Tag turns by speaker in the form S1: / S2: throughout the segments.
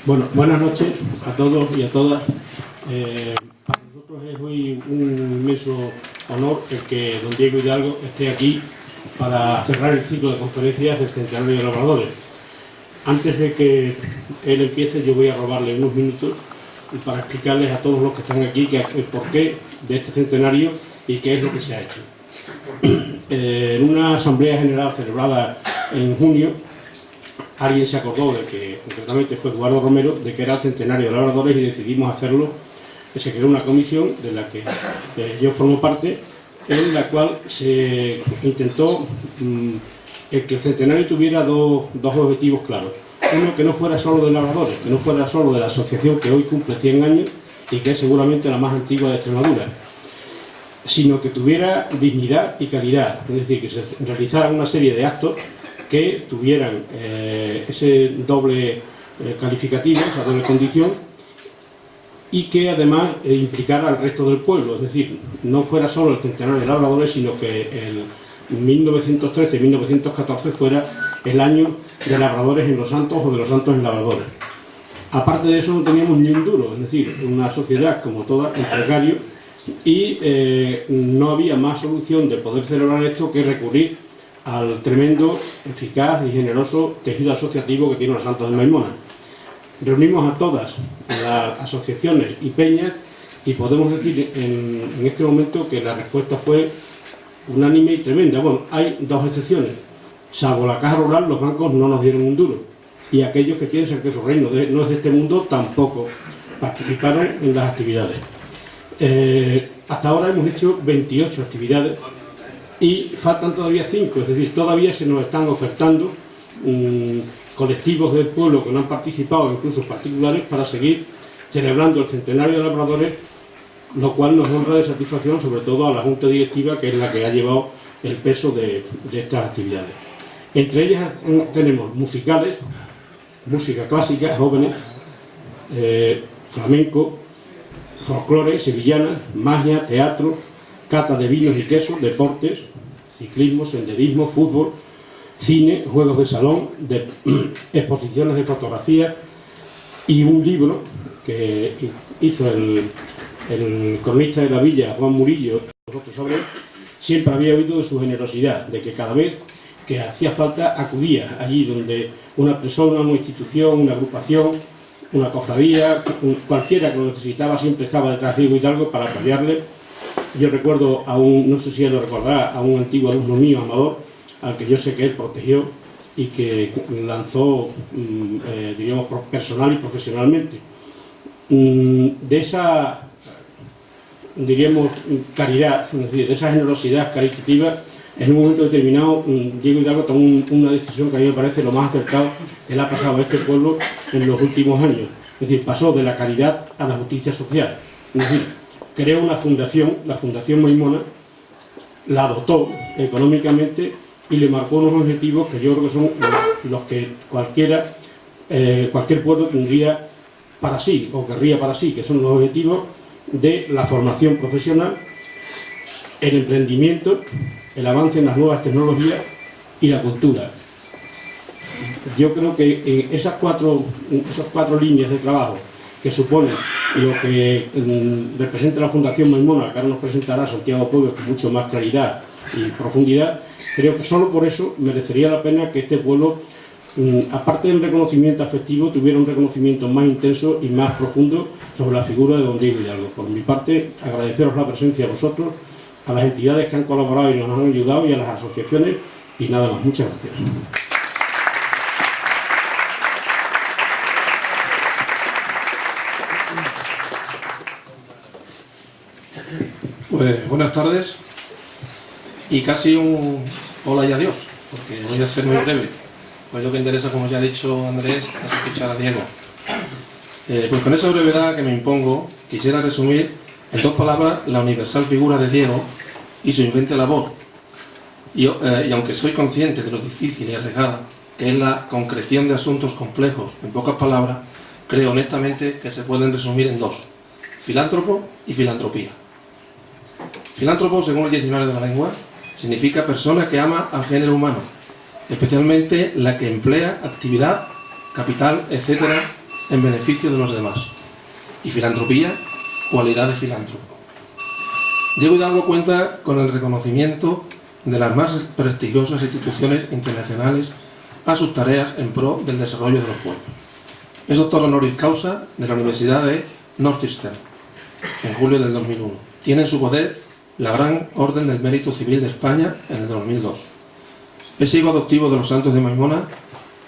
S1: Bueno, buenas noches a todos y a todas. Para nosotros es hoy un inmenso honor el que don Diego Hidalgo esté aquí para cerrar el ciclo de conferencias del Centenario de Labradores. Antes de que él empiece, yo voy a robarle unos minutos para explicarles a todos los que están aquí el porqué de este centenario y qué es lo que se ha hecho. En una asamblea general celebrada en junio, alguien se acordó de que, concretamente fue Eduardo Romero, de que era el centenario de Labradores y decidimos hacerlo. Se creó una comisión de la que yo formo parte, en la cual se intentó que el centenario tuviera dos objetivos claros. Uno, que no fuera solo de Labradores, que no fuera solo de la asociación que hoy cumple 100 años y que es seguramente la más antigua de Extremadura, sino que tuviera dignidad y calidad, es decir, que se realizaran una serie de actos que tuvieran ese doble calificativo, esa doble condición, y que además implicara al resto del pueblo, es decir, no fuera solo el centenario de Labradores, sino que el 1913 y 1914 fuera el año de Labradores en Los Santos o de Los Santos en Labradores. Aparte de eso, no teníamos ni un duro, es decir, una sociedad como toda, en precario, y no había más solución de poder celebrar esto que recurrir al tremendo, eficaz y generoso tejido asociativo que tiene Los Santos de Maimona. Reunimos a todas las asociaciones y peñas y podemos decir en este momento que la respuesta fue unánime y tremenda. Bueno, hay dos excepciones. Salvo la Caja Rural, los bancos no nos dieron un duro. Y aquellos que piensan que su reino no es de este mundo tampoco participaron en las actividades. Hasta ahora hemos hecho 28 actividades y faltan todavía 5, es decir, todavía se nos están ofertando colectivos del pueblo que no han participado, incluso particulares, para seguir celebrando el centenario de Labradores, lo cual nos honra de satisfacción, sobre todo a la Junta Directiva, que es la que ha llevado el peso de estas actividades. Entre ellas tenemos musicales, música clásica, jóvenes, flamenco, folclore, sevillana, magia, teatro, cata de vinos y quesos, deportes, ciclismo, senderismo, fútbol, cine, juegos de salón, exposiciones de fotografía y un libro que hizo el cronista de la villa, Juan Murillo, vosotros sabréis, siempre había oído de su generosidad, de que cada vez que hacía falta acudía allí donde una persona, una institución, una agrupación, una cofradía, cualquiera que lo necesitaba, siempre estaba detrás de Diego Hidalgo para apoyarle. Yo recuerdo a no sé si él lo recordará, a un antiguo alumno mío, Amador, al que yo sé que él protegió y que lanzó, diríamos, personal y profesionalmente. De esa, diríamos, caridad, es decir, de esa generosidad caritativa, en un momento determinado, Diego Hidalgo tomó una decisión que a mí me parece lo más acertado que le ha pasado a este pueblo en los últimos años. Es decir, pasó de la caridad a la justicia social. Es decir, creó una fundación, la Fundación Maimona, la dotó económicamente y le marcó unos objetivos que yo creo que son los que cualquier pueblo tendría para sí, o querría para sí, que son los objetivos de la formación profesional, el emprendimiento, el avance en las nuevas tecnologías y la cultura. Yo creo que esas cuatro líneas de trabajo que suponen lo que representa la Fundación Maimona, que ahora nos presentará Santiago Pueblo con mucho más claridad y profundidad, creo que solo por eso merecería la pena que este pueblo, aparte del reconocimiento afectivo, tuviera un reconocimiento más intenso y más profundo sobre la figura de don Diego Hidalgo. Por mi parte, agradeceros la presencia a vosotros, a las entidades que han colaborado y nos han ayudado y a las asociaciones, y nada más. Muchas gracias.
S2: Pues buenas tardes y casi un hola y adiós, porque voy a ser muy breve. Pues lo que interesa, como ya ha dicho Andrés, es escuchar a Diego. Pues con esa brevedad que me impongo, quisiera resumir en 2 palabras la universal figura de Diego y su ingente labor. Y aunque soy consciente de lo difícil y arriesgada que es la concreción de asuntos complejos en pocas palabras, creo honestamente que se pueden resumir en 2: filántropo y filantropía. Filántropo, según el diccionario de la lengua, significa persona que ama al género humano, especialmente la que emplea actividad, capital, etcétera, en beneficio de los demás. Y filantropía, cualidad de filántropo. Diego Hidalgo cuenta con el reconocimiento de las más prestigiosas instituciones internacionales a sus tareas en pro del desarrollo de los pueblos. Es doctor honoris causa de la Universidad de Northeastern en julio del 2001. Tiene en su poder la Gran Orden del Mérito Civil de España en el 2002. Es hijo adoptivo de los Santos de Maimona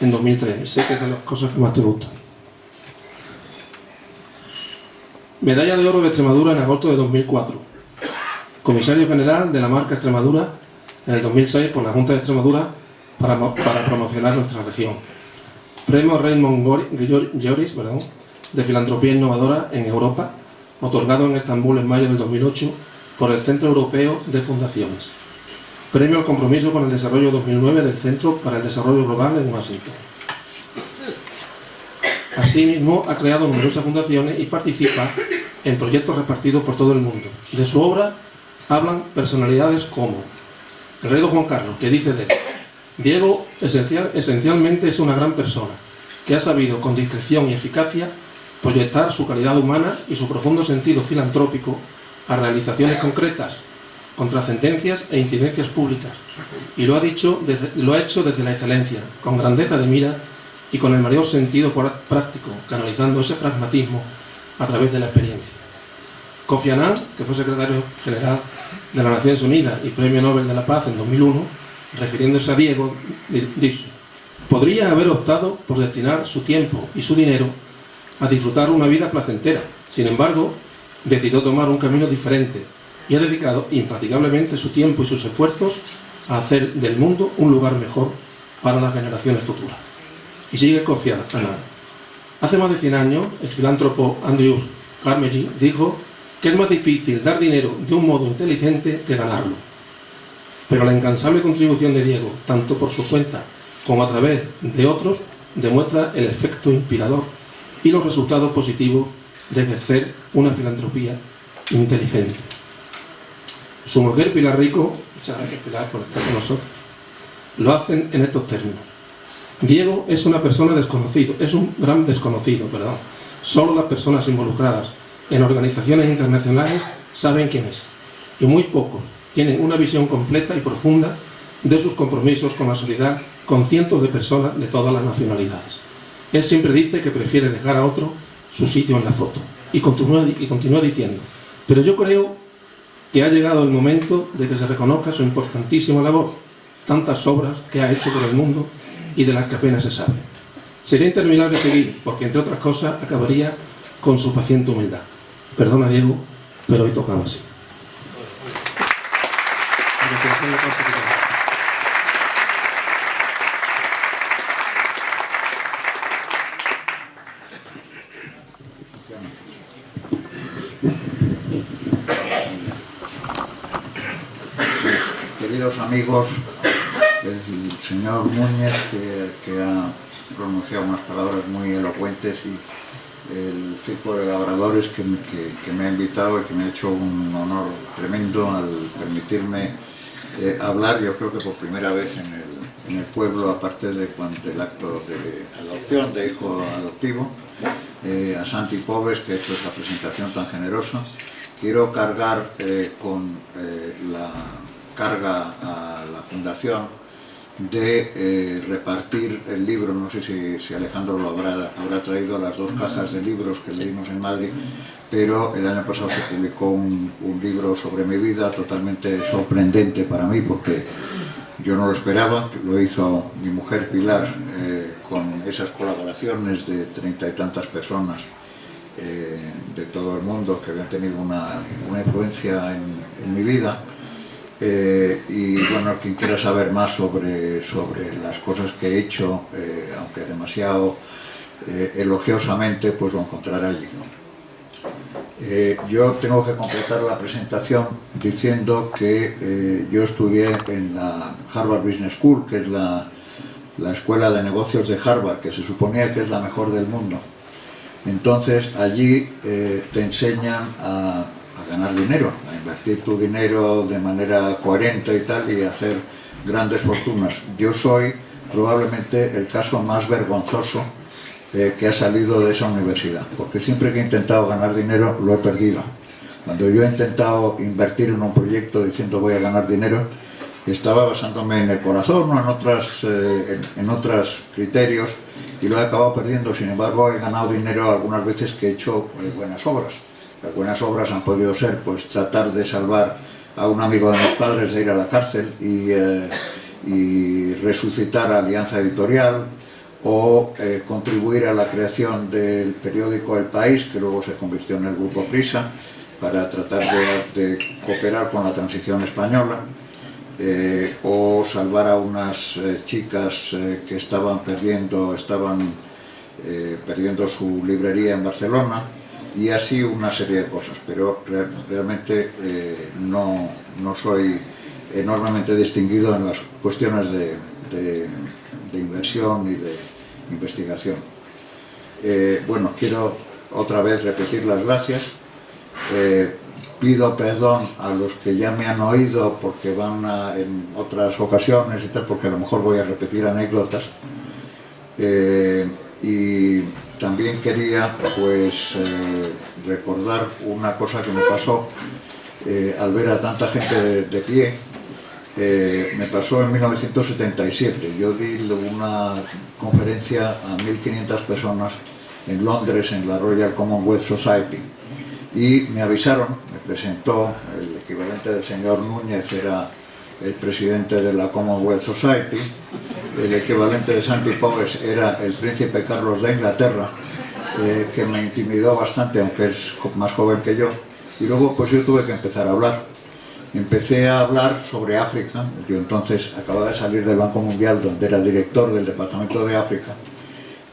S2: en 2003. Sé que es de las cosas que más te gustan. Medalla de Oro de Extremadura en agosto de 2004. Comisario General de la marca Extremadura en el 2006 por la Junta de Extremadura para promocionar nuestra región. Premio Raymond Lloris de Filantropía Innovadora en Europa, otorgado en Estambul en mayo del 2008 por el Centro Europeo de Fundaciones. Premio al Compromiso con el Desarrollo 2009 del Centro para el Desarrollo Global en Washington. Asimismo, ha creado numerosas fundaciones y participa en proyectos repartidos por todo el mundo. De su obra hablan personalidades como el rey don Juan Carlos, que dice de él: Diego esencialmente es una gran persona, que ha sabido con discreción y eficacia proyectar su calidad humana y su profundo sentido filantrópico a realizaciones concretas, con trascendencias e incidencias públicas, y lo ha hecho desde la excelencia, con grandeza de mira y con el mayor sentido práctico, canalizando ese pragmatismo a través de la experiencia. Kofi Annan, que fue secretario general de las Naciones Unidas y Premio Nobel de la Paz en 2001, refiriéndose a Diego, dice: podría haber optado por destinar su tiempo y su dinero a disfrutar una vida placentera. Sin embargo, decidió tomar un camino diferente y ha dedicado infatigablemente su tiempo y sus esfuerzos a hacer del mundo un lugar mejor para las generaciones futuras. Y sigue Kofi Annan. Hace más de 100 años, el filántropo Andrew Carnegie dijo que es más difícil dar dinero de un modo inteligente que ganarlo. Pero la incansable contribución de Diego, tanto por su cuenta como a través de otros, demuestra el efecto inspirador y los resultados positivos de ejercer una filantropía inteligente. Su mujer, Pilar Rico, muchas gracias Pilar por estar con nosotros, lo hacen en estos términos: Diego es una persona desconocida, es un gran desconocido, perdón. Solo las personas involucradas en organizaciones internacionales saben quién es, y muy pocos tienen una visión completa y profunda de sus compromisos con la sociedad, con cientos de personas de todas las nacionalidades. Él siempre dice que prefiere dejar a otro su sitio en la foto, y continúa diciendo: pero yo creo que ha llegado el momento de que se reconozca su importantísima labor, tantas obras que ha hecho por el mundo y de las que apenas se sabe. Sería interminable seguir, porque entre otras cosas acabaría con su paciente humildad. Perdona Diego, pero hoy tocaba así.
S3: Queridos amigos, el señor Núñez, que ha pronunciado unas palabras muy elocuentes, y el círculo de labradores que me ha invitado y que me ha hecho un honor tremendo al permitirme hablar, yo creo que por primera vez en el pueblo, aparte del acto de adopción de hijo adoptivo, a Santi Pobes, que ha hecho esa presentación tan generosa. Quiero cargar con la carga a la Fundación de repartir el libro. No sé si Alejandro lo habrá traído, las 2 cajas de libros que leímos en Madrid, pero el año pasado se publicó un libro sobre mi vida totalmente sorprendente para mí, porque yo no lo esperaba. Lo hizo mi mujer Pilar con esas colaboraciones de 30 y tantas personas de todo el mundo que habían tenido una influencia en mi vida. Y bueno, quien quiera saber más sobre las cosas que he hecho, aunque demasiado elogiosamente, pues lo encontrará allí, ¿no? Yo tengo que completar la presentación diciendo que yo estudié en la Harvard Business School, que es la escuela de negocios de Harvard, que se suponía que es la mejor del mundo. Entonces allí te enseñan a ganar dinero, a invertir tu dinero de manera coherente y tal, y hacer grandes fortunas. Yo soy probablemente el caso más vergonzoso que ha salido de esa universidad, porque siempre que he intentado ganar dinero lo he perdido. Cuando yo he intentado invertir en un proyecto diciendo voy a ganar dinero, estaba basándome en el corazón o en otros criterios y lo he acabado perdiendo. Sin embargo, he ganado dinero algunas veces que he hecho buenas obras. Las buenas obras han podido ser pues tratar de salvar a un amigo de mis padres de ir a la cárcel y resucitar Alianza Editorial, o contribuir a la creación del periódico El País, que luego se convirtió en el Grupo Prisa, para tratar de cooperar con la transición española, o salvar a unas chicas que estaban perdiendo su librería en Barcelona, y así una serie de cosas. Pero realmente no soy enormemente distinguido en las cuestiones de inversión y de investigación. Bueno, quiero otra vez repetir las gracias. Pido perdón a los que ya me han oído porque van en otras ocasiones y tal, porque a lo mejor voy a repetir anécdotas. Y también quería pues recordar una cosa que me pasó al ver a tanta gente de pie. Me pasó en 1977. Yo di una conferencia a 1.500 personas en Londres, en la Royal Commonwealth Society, y me avisaron, me presentó el equivalente del señor Núñez, era el presidente de la Commonwealth Society, el equivalente de Santi Powers era el príncipe Carlos de Inglaterra, que me intimidó bastante, aunque es más joven que yo, y luego pues yo tuve que empezar a hablar. Empecé a hablar sobre África. Yo entonces acababa de salir del Banco Mundial, donde era director del Departamento de África,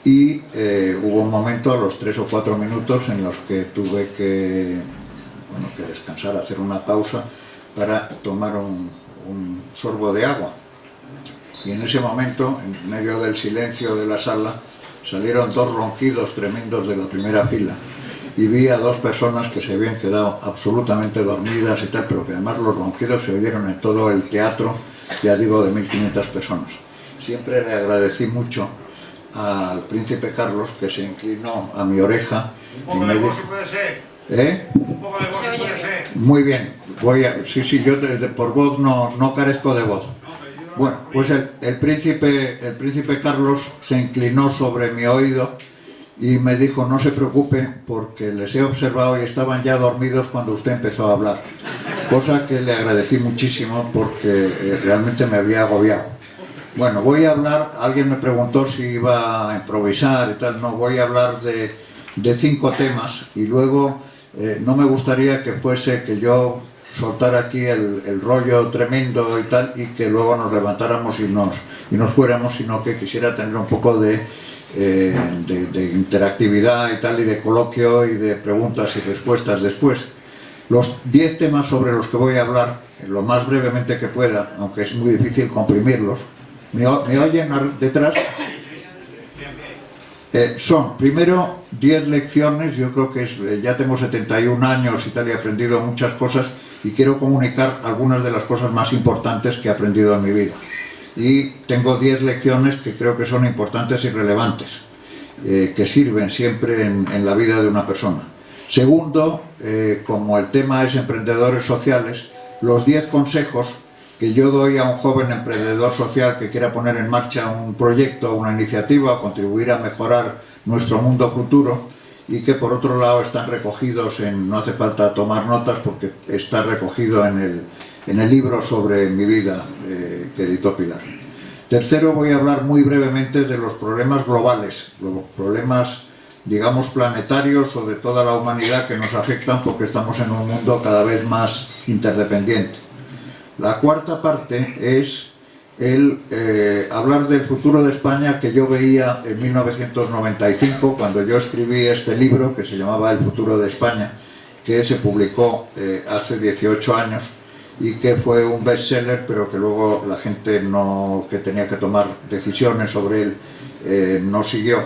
S3: y hubo un momento, a los 3 o 4 minutos, en los que tuve que descansar, hacer una pausa para tomar un sorbo de agua. Y en ese momento, en medio del silencio de la sala, salieron 2 ronquidos tremendos de la primera fila. Y vi a 2 personas que se habían quedado absolutamente dormidas y tal, pero que además los ronquidos se oyeron en todo el teatro, ya digo, de 1.500 personas. Siempre le agradecí mucho al príncipe Carlos, que se inclinó a mi oreja y me dijo...
S4: puede ser.
S3: ¿Eh?
S4: Un poco de voz puede ser.
S3: Muy bien, sí, yo por voz no carezco de voz. Bueno, pues el príncipe Carlos se inclinó sobre mi oído y me dijo: no se preocupe, porque les he observado y estaban ya dormidos cuando usted empezó a hablar. Cosa que le agradecí muchísimo, porque realmente me había agobiado. Bueno, voy a hablar, alguien me preguntó si iba a improvisar y tal. No, voy a hablar de 5 temas, y luego no me gustaría que fuese que yo soltara aquí el rollo tremendo y tal, y que luego nos levantáramos y nos fuéramos, sino que quisiera tener un poco de interactividad y tal, y de coloquio y de preguntas y respuestas después. Los 10 temas sobre los que voy a hablar, lo más brevemente que pueda, aunque es muy difícil comprimirlos. ¿Me oyen detrás? Son, primero, 10 lecciones. Yo creo que ya tengo 71 años y tal, y he aprendido muchas cosas, y quiero comunicar algunas de las cosas más importantes que he aprendido en mi vida. Y tengo 10 lecciones que creo que son importantes y relevantes, que sirven siempre en la vida de una persona. Segundo, como el tema es emprendedores sociales, los 10 consejos que yo doy a un joven emprendedor social que quiera poner en marcha un proyecto, una iniciativa, contribuir a mejorar nuestro mundo futuro, y que por otro lado están recogidos no hace falta tomar notas porque está recogido en el libro sobre mi vida que editó Pilar. Tercero, voy a hablar muy brevemente de los problemas globales, los problemas, digamos, planetarios o de toda la humanidad que nos afectan, porque estamos en un mundo cada vez más interdependiente. La cuarta parte es hablar del futuro de España que yo veía en 1995, cuando yo escribí este libro que se llamaba El futuro de España, que se publicó hace 18 años y que fue un bestseller, pero que luego la gente que tenía que tomar decisiones sobre él no siguió.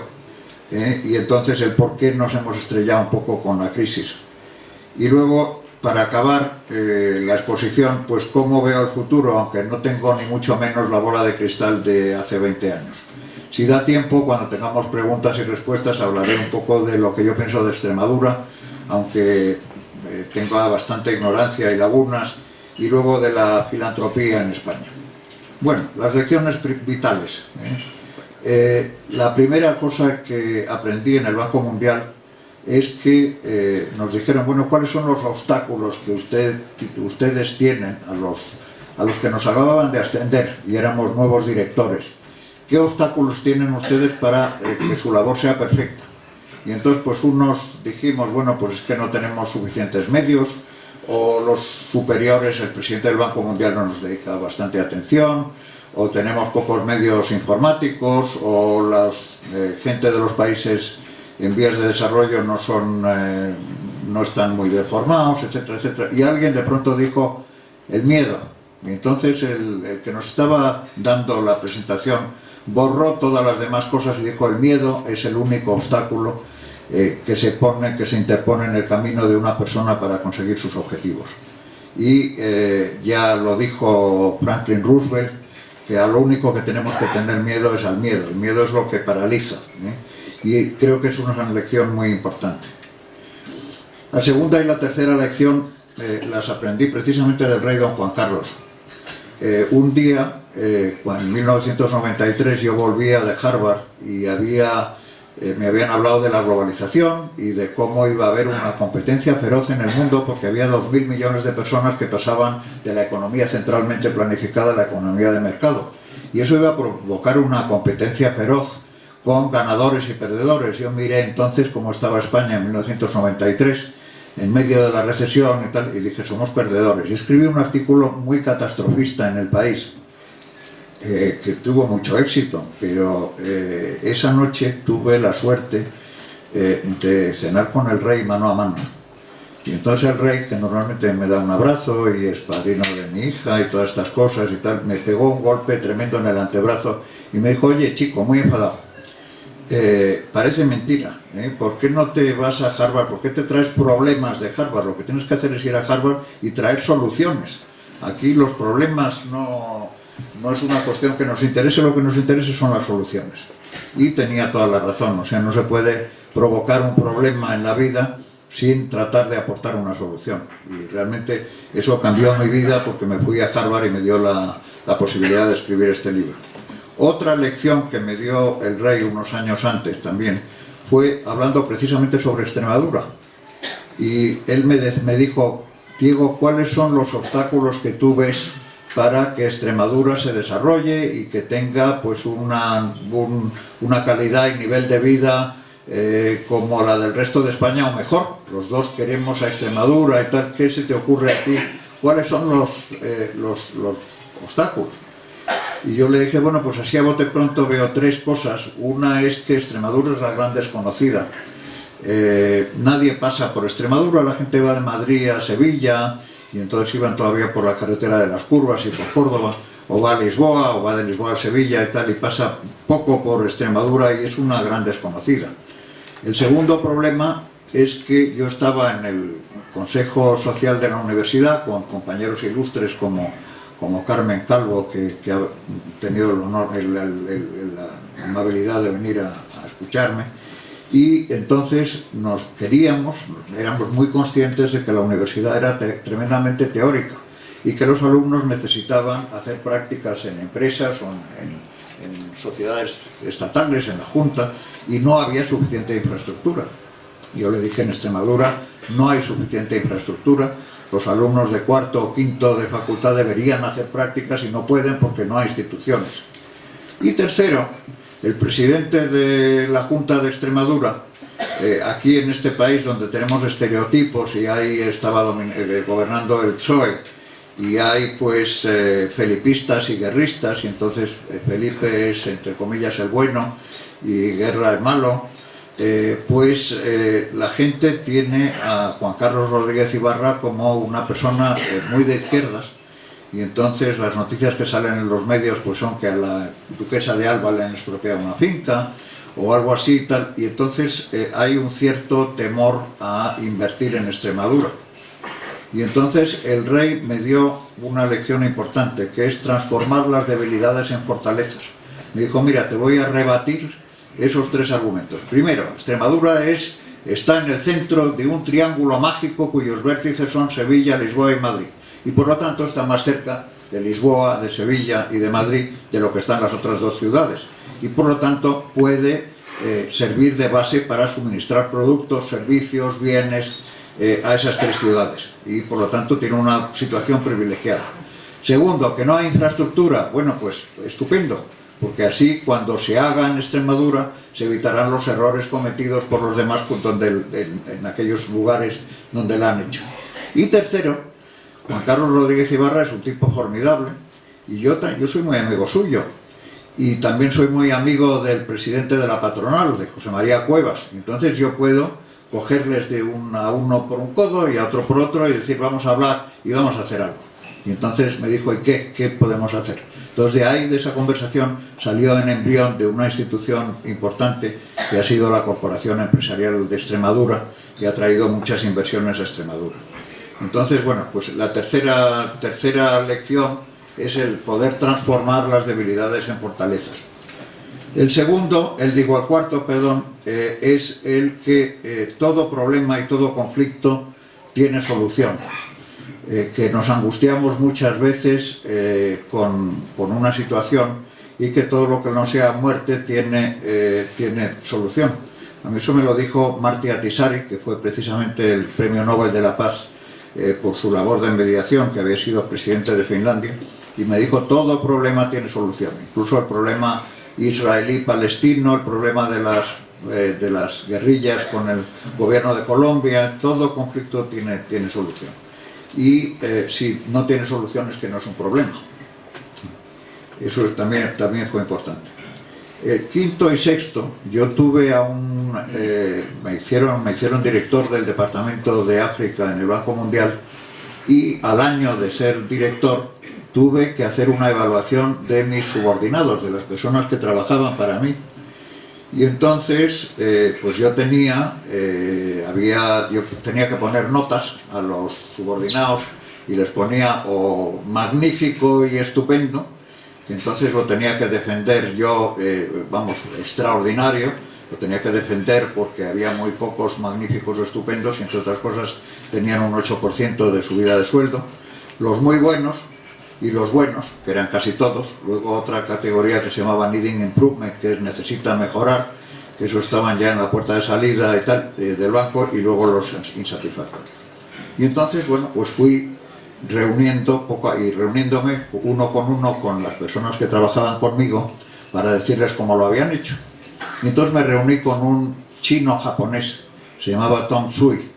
S3: Y entonces el por qué nos hemos estrellado un poco con la crisis. Y luego para acabar la exposición, pues cómo veo el futuro, aunque no tengo ni mucho menos la bola de cristal de hace 20 años. Si da tiempo, cuando tengamos preguntas y respuestas, hablaré un poco de lo que yo pienso de Extremadura, aunque tenga bastante ignorancia y lagunas, y luego de la filantropía en España. Bueno, las lecciones vitales. La primera cosa que aprendí en el Banco Mundial es que nos dijeron, bueno, ¿cuáles son los obstáculos que ustedes tienen a los que nos acababan de ascender y éramos nuevos directores? ¿Qué obstáculos tienen ustedes para que su labor sea perfecta? Y entonces pues unos dijimos, bueno, pues es que no tenemos suficientes medios, o los superiores, el presidente del Banco Mundial no nos dedica bastante atención, o tenemos pocos medios informáticos, o la gente de los países en vías de desarrollo no están muy bien formados, etcétera, etcétera. Y alguien de pronto dijo el miedo. Y entonces el que nos estaba dando la presentación borró todas las demás cosas y dijo: el miedo es el único obstáculo que se interpone en el camino de una persona para conseguir sus objetivos. Y ya lo dijo Franklin Roosevelt, que a lo único que tenemos que tener miedo es al miedo. El miedo es lo que paraliza, y creo que es una lección muy importante. La segunda y la tercera lección las aprendí precisamente del rey don Juan Carlos. Un día, en 1993, yo volvía de Harvard y me habían hablado de la globalización y de cómo iba a haber una competencia feroz en el mundo, porque había 2.000 millones de personas que pasaban de la economía centralmente planificada a la economía de mercado. Y eso iba a provocar una competencia feroz con ganadores y perdedores. Yo miré entonces cómo estaba España en 1993, en medio de la recesión y tal, y dije: somos perdedores. Y escribí un artículo muy catastrofista en El País, que tuvo mucho éxito, pero esa noche tuve la suerte de cenar con el rey mano a mano. Y entonces el rey, que normalmente me da un abrazo y es padrino de mi hija y todas estas cosas y tal, me pegó un golpe tremendo en el antebrazo y me dijo: oye, chico, muy enfadado, parece mentira, ¿por qué no te vas a Harvard? ¿Por qué te traes problemas de Harvard? Lo que tienes que hacer es ir a Harvard y traer soluciones. Aquí los problemas no es una cuestión que nos interese, lo que nos interesa son las soluciones. Y tenía toda la razón, o sea, no se puede provocar un problema en la vida sin tratar de aportar una solución. Y realmente eso cambió mi vida, porque me fui a Harvard y me dio la posibilidad de escribir este libro. Otra lección que me dio el rey unos años antes también fue hablando precisamente sobre Extremadura. Y él me dijo: Diego, ¿cuáles son los obstáculos que tú ves para que Extremadura se desarrolle y que tenga pues una calidad y nivel de vida como la del resto de España o mejor? Los dos queremos a Extremadura y tal. ¿Qué se te ocurre a ti? ¿Cuáles son los obstáculos? Y yo le dije: bueno, pues así a bote pronto veo tres cosas. Una es que Extremadura es la gran desconocida. Nadie pasa por Extremadura, la gente va de Madrid a Sevilla, y entonces iban todavía por la carretera de las Curvas y por Córdoba, o va a Lisboa, o va de Lisboa a Sevilla y tal, y pasa poco por Extremadura, y es una gran desconocida. El segundo problema es que yo estaba en el Consejo Social de la Universidad con compañeros ilustres como Carmen Calvo, que ha tenido el honor, la amabilidad de venir a escucharme, y entonces éramos muy conscientes de que la universidad era tremendamente teórica y que los alumnos necesitaban hacer prácticas en empresas o en sociedades estatales, en la Junta, y no había suficiente infraestructura. Yo le dije: en Extremadura no hay suficiente infraestructura, los alumnos de cuarto o quinto de facultad deberían hacer prácticas y no pueden porque no hay instituciones. Y tercero, el presidente de la Junta de Extremadura, aquí en este país donde tenemos estereotipos y ahí estaba gobernando el PSOE, y hay pues felipistas y guerristas, y entonces Felipe es, entre comillas, el bueno y Guerra es malo, la gente tiene a Juan Carlos Rodríguez Ibarra como una persona muy de izquierdas, y entonces las noticias que salen en los medios pues son que a la duquesa de Alba le han expropiado una finca o algo así y tal, y entonces hay un cierto temor a invertir en Extremadura. Y entonces el rey me dio una lección importante, que es transformar las debilidades en fortalezas. Me dijo, mira, te voy a rebatir esos 3 argumentos. Primero, Extremadura está en el centro de un triángulo mágico cuyos vértices son Sevilla, Lisboa y Madrid. Y por lo tanto está más cerca de Lisboa, de Sevilla y de Madrid de lo que están las otras 2 ciudades. Y por lo tanto puede servir de base para suministrar productos, servicios, bienes a esas 3 ciudades. Y por lo tanto tiene una situación privilegiada. Segundo, que no hay infraestructura. Bueno, pues estupendo, porque así cuando se haga en Extremadura se evitarán los errores cometidos por los demás en aquellos lugares donde la han hecho. Y tercero, Juan Carlos Rodríguez Ibarra es un tipo formidable y yo soy muy amigo suyo y también soy muy amigo del presidente de la patronal, de José María Cuevas. Entonces yo puedo cogerles de a uno por un codo y a otro por otro y decir vamos a hablar y vamos a hacer algo. Y entonces me dijo, ¿y qué podemos hacer? Entonces de ahí, de esa conversación, salió en embrión de una institución importante que ha sido la Corporación Empresarial de Extremadura, que ha traído muchas inversiones a Extremadura. Entonces, bueno, pues la tercera lección es el poder transformar las debilidades en fortalezas. El cuarto, es el que todo problema y todo conflicto tiene solución. Que nos angustiamos muchas veces con una situación y que todo lo que no sea muerte tiene solución. A mí eso me lo dijo Martti Ahtisaari, que fue precisamente el Premio Nobel de la Paz por su labor de mediación, que había sido presidente de Finlandia, y me dijo, todo problema tiene solución, incluso el problema israelí-palestino, el problema de las guerrillas con el gobierno de Colombia, todo conflicto tiene solución. Y si no tiene solución es que no es un problema. Eso también fue importante. Quinto y sexto, yo tuve me hicieron director del Departamento de África en el Banco Mundial y al año de ser director tuve que hacer una evaluación de mis subordinados, de las personas que trabajaban para mí. Y entonces, pues yo tenía que poner notas a los subordinados y les ponía o magnífico y estupendo, que entonces lo tenía que defender yo, extraordinario, lo tenía que defender porque había muy pocos magníficos o estupendos y entre otras cosas tenían un 8% de subida de sueldo. Los muy buenos y los buenos, que eran casi todos, luego otra categoría que se llamaba Needing Improvement, que es necesita mejorar, que eso estaban ya en la puerta de salida y tal, del banco, y luego los insatisfactorios. Y entonces, bueno, pues fui reuniéndome uno con las personas que trabajaban conmigo para decirles cómo lo habían hecho. Y entonces me reuní con un chino japonés, se llamaba Tom Sui,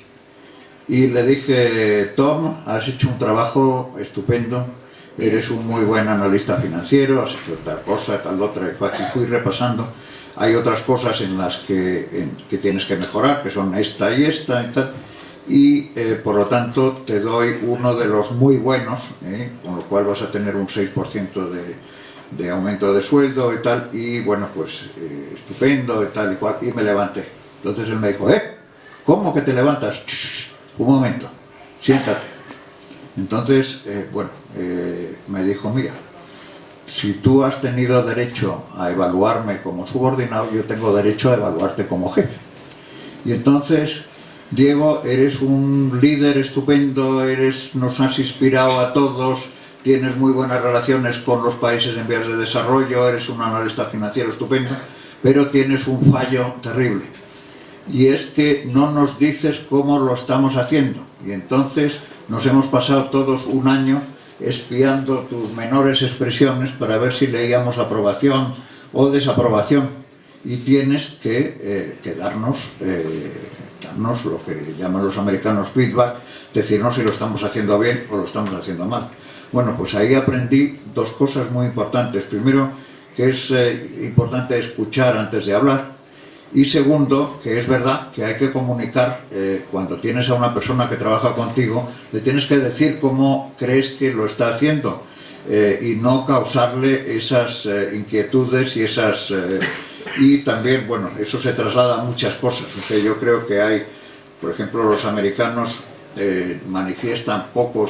S3: y le dije, Tom, has hecho un trabajo estupendo, eres un muy buen analista financiero, has hecho tal cosa, tal otra, y fui repasando. Hay otras cosas en las que tienes que mejorar, que son esta y tal, y por lo tanto te doy uno de los muy buenos, con lo cual vas a tener un 6% de aumento de sueldo y tal, y bueno, pues estupendo y tal y cual, y me levanté. Entonces él me dijo, ¿cómo que te levantas? Un momento, siéntate. Entonces, me dijo, mira, si tú has tenido derecho a evaluarme como subordinado, yo tengo derecho a evaluarte como jefe. Y entonces, Diego, eres un líder estupendo, nos has inspirado a todos, tienes muy buenas relaciones con los países en vías de desarrollo, eres un analista financiero estupendo, pero tienes un fallo terrible. Y es que no nos dices cómo lo estamos haciendo. Y entonces nos hemos pasado todos un año espiando tus menores expresiones para ver si leíamos aprobación o desaprobación, y tienes que darnos lo que llaman los americanos feedback, decirnos si lo estamos haciendo bien o lo estamos haciendo mal. Bueno, pues ahí aprendí dos cosas muy importantes. Primero, que es importante escuchar antes de hablar, y segundo, que es verdad que hay que comunicar, cuando tienes a una persona que trabaja contigo, le tienes que decir cómo crees que lo está haciendo, y no causarle esas inquietudes y y también, bueno, eso se traslada a muchas cosas. O sea, yo creo que hay, por ejemplo, los americanos manifiestan poco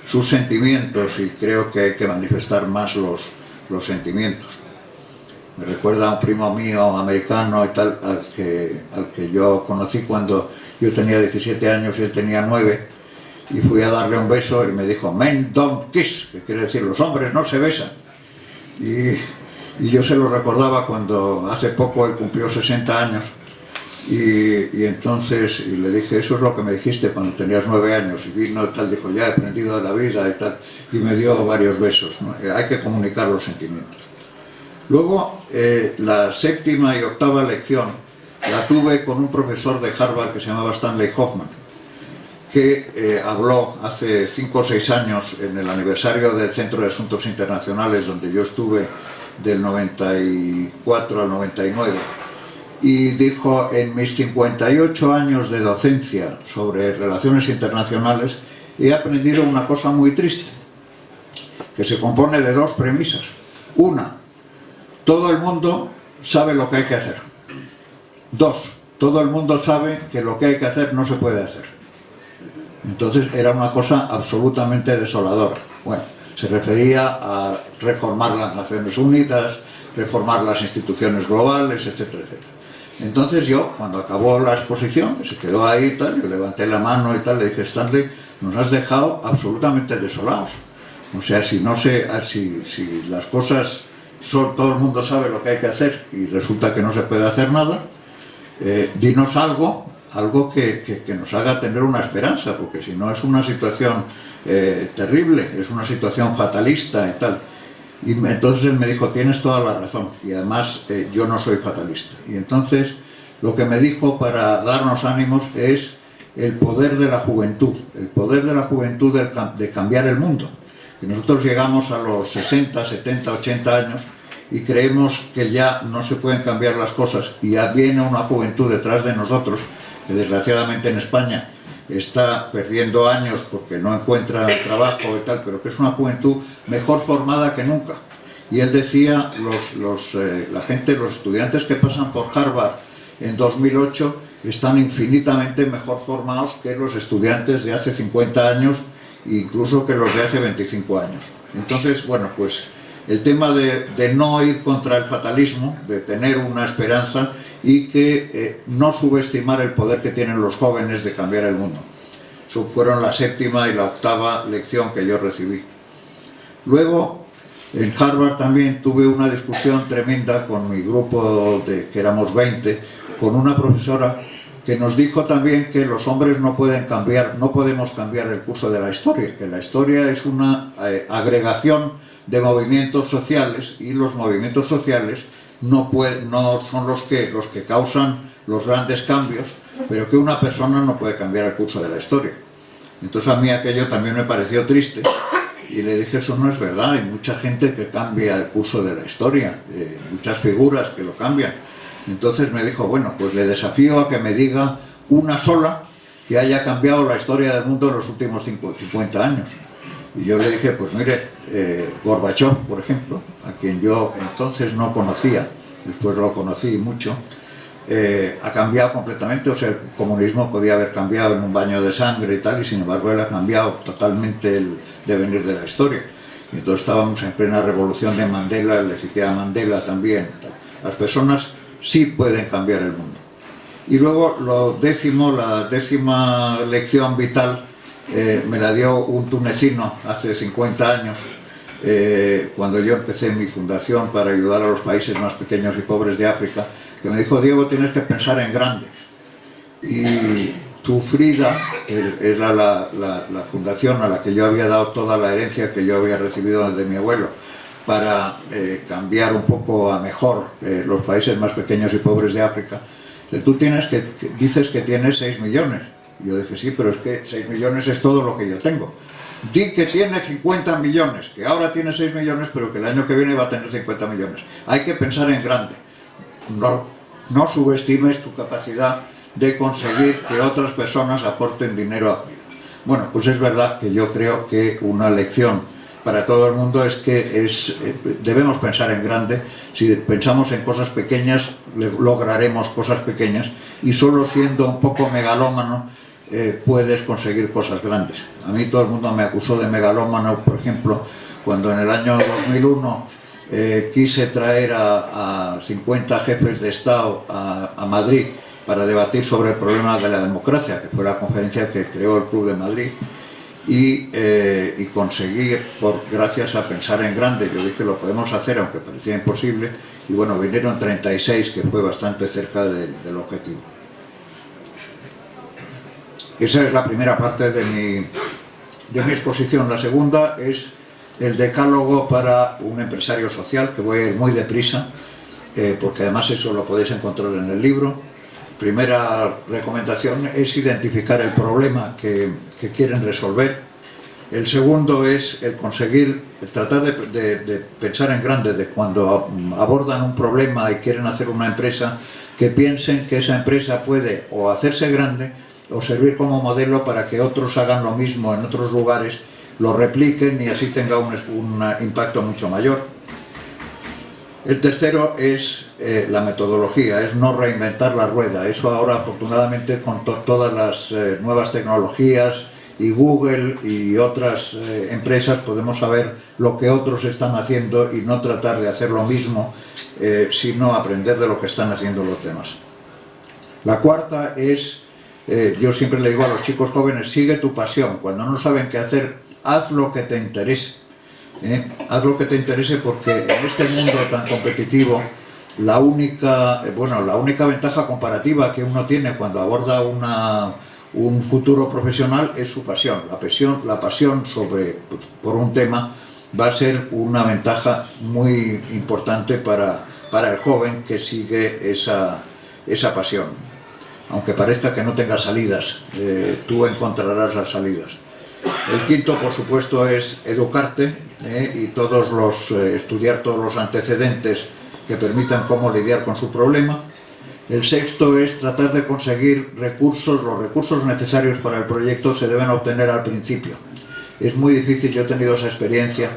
S3: sus sentimientos, y creo que hay que manifestar más los sentimientos. Me recuerda a un primo mío americano y tal, al que yo conocí cuando yo tenía 17 años y él tenía 9, y fui a darle un beso y me dijo "Men don't kiss", que quiere decir los hombres no se besan. Y yo se lo recordaba cuando hace poco él cumplió 60 años, y entonces le dije "eso es lo que me dijiste cuando tenías 9 años", y vino y tal, dijo "ya he aprendido de la vida" y tal, y me dio varios besos, ¿no? Hay que comunicar los sentimientos. Luego, la séptima y octava lección la tuve con un profesor de Harvard que se llamaba Stanley Hoffman, que habló hace 5 o 6 años en el aniversario del Centro de Asuntos Internacionales, donde yo estuve del 94 al 99, y dijo: en mis 58 años de docencia sobre relaciones internacionales he aprendido una cosa muy triste, que se compone de 2 premisas. Una, todo el mundo sabe lo que hay que hacer. 2, todo el mundo sabe que lo que hay que hacer no se puede hacer. Entonces era una cosa absolutamente desoladora. Bueno, se refería a reformar las Naciones Unidas, reformar las instituciones globales, etcétera, etcétera. Entonces yo, cuando acabó la exposición, que se quedó ahí y tal, yo levanté la mano y tal, le dije: Stanley, nos has dejado absolutamente desolados. O sea, si las cosas todo el mundo sabe lo que hay que hacer y resulta que no se puede hacer nada, dinos algo que nos haga tener una esperanza, porque si no es una situación terrible, es una situación fatalista y tal. Y entonces él me dijo: tienes toda la razón, y además yo no soy fatalista. Y entonces lo que me dijo para darnos ánimos es el poder de la juventud, de cambiar el mundo. Que nosotros llegamos a los 60, 70, 80 años y creemos que ya no se pueden cambiar las cosas, y ya viene una juventud detrás de nosotros, que desgraciadamente en España está perdiendo años porque no encuentra trabajo y tal, pero que es una juventud mejor formada que nunca. Y él decía, los estudiantes que pasan por Harvard en 2008 están infinitamente mejor formados que los estudiantes de hace 50 años, incluso que los de hace 25 años. Entonces, bueno, pues el tema de no ir contra el fatalismo, de tener una esperanza y que no subestimar el poder que tienen los jóvenes de cambiar el mundo. Eso fueron la séptima y la octava lección que yo recibí. Luego, en Harvard también tuve una discusión tremenda con mi grupo, que éramos 20, con una profesora que nos dijo también que los hombres no podemos cambiar el curso de la historia, que la historia es una agregación de movimientos sociales, y los movimientos sociales no son los que causan los grandes cambios, pero que una persona no puede cambiar el curso de la historia. Entonces a mí aquello también me pareció triste, y le dije: eso no es verdad, hay mucha gente que cambia el curso de la historia, muchas figuras que lo cambian. Entonces me dijo: bueno, pues le desafío a que me diga una sola que haya cambiado la historia del mundo en los últimos 50 años. Y yo le dije: pues mire, Gorbachev, por ejemplo, a quien yo entonces no conocía, después lo conocí mucho, ha cambiado completamente. O sea, el comunismo podía haber cambiado en un baño de sangre y tal, y sin embargo él ha cambiado totalmente el devenir de la historia. Y entonces estábamos en plena revolución de Mandela, le cité a Mandela también. Las personas sí pueden cambiar el mundo. Y luego la décima lección vital me la dio un tunecino hace 50 años, cuando yo empecé mi fundación para ayudar a los países más pequeños y pobres de África, que me dijo: Diego, tienes que pensar en grande. Y tu Frida es la fundación a la que yo había dado toda la herencia que yo había recibido de mi abuelo, para cambiar un poco a mejor los países más pequeños y pobres de África. Tú dices que tienes 6 millones. Y yo dije: sí, pero es que 6 millones es todo lo que yo tengo. Di que tiene 50 millones, que ahora tiene 6 millones, pero que el año que viene va a tener 50 millones. Hay que pensar en grande. No subestimes tu capacidad de conseguir que otras personas aporten dinero a tu vida. Bueno, pues es verdad que yo creo que una lección para todo el mundo es que debemos pensar en grande. Si pensamos en cosas pequeñas, lograremos cosas pequeñas, y solo siendo un poco megalómano puedes conseguir cosas grandes. A mí todo el mundo me acusó de megalómano, por ejemplo, cuando en el año 2001 quise traer a 50 jefes de Estado a Madrid para debatir sobre el problema de la democracia, que fue la conferencia que creó el Club de Madrid, y conseguí, gracias a pensar en grande, yo dije lo podemos hacer, aunque parecía imposible, y bueno, vinieron 36, que fue bastante cerca del objetivo. Esa es la primera parte de mi exposición. La segunda es el decálogo para un empresario social, que voy a ir muy deprisa, porque además eso lo podéis encontrar en el libro. Primera recomendación es identificar el problema que quieren resolver. El segundo es el tratar de pensar en grande, de cuando abordan un problema y quieren hacer una empresa, que piensen que esa empresa puede o hacerse grande o servir como modelo para que otros hagan lo mismo en otros lugares, lo repliquen y así tenga un impacto mucho mayor. El tercero es la metodología, es no reinventar la rueda. Eso ahora, afortunadamente, con todas las nuevas tecnologías y Google y otras empresas, podemos saber lo que otros están haciendo y no tratar de hacer lo mismo, sino aprender de lo que están haciendo los demás. La cuarta es, yo siempre le digo a los chicos jóvenes, sigue tu pasión. Cuando no saben qué hacer, haz lo que te interese. Haz lo que te interese, porque en este mundo tan competitivo, la única ventaja comparativa que uno tiene cuando aborda un futuro profesional es su pasión. La pasión por un tema va a ser una ventaja muy importante para el joven que sigue esa pasión. Aunque parezca que no tenga salidas, tú encontrarás las salidas. El quinto, por supuesto, es educarte y estudiar todos los antecedentes que permitan cómo lidiar con su problema. El sexto es tratar de conseguir recursos. Los recursos necesarios para el proyecto se deben obtener al principio. Es muy difícil, yo he tenido esa experiencia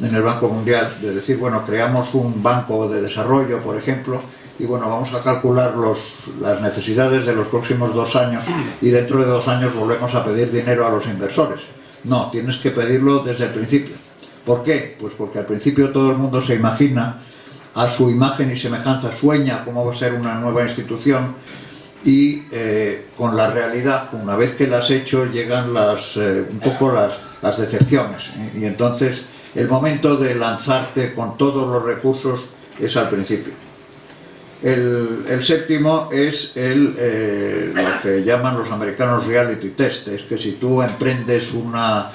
S3: en el Banco Mundial, de decir, bueno, creamos un banco de desarrollo, por ejemplo, y bueno, vamos a calcular las necesidades de los próximos 2 años y dentro de 2 años volvemos a pedir dinero a los inversores. No, tienes que pedirlo desde el principio. ¿Por qué? Pues porque al principio todo el mundo se imagina, a su imagen y semejanza sueña cómo va a ser una nueva institución, y con la realidad, una vez que la has hecho, llegan un poco las decepciones, y entonces el momento de lanzarte con todos los recursos es al principio. El séptimo es lo que llaman los americanos reality test. Es que si tú emprendes una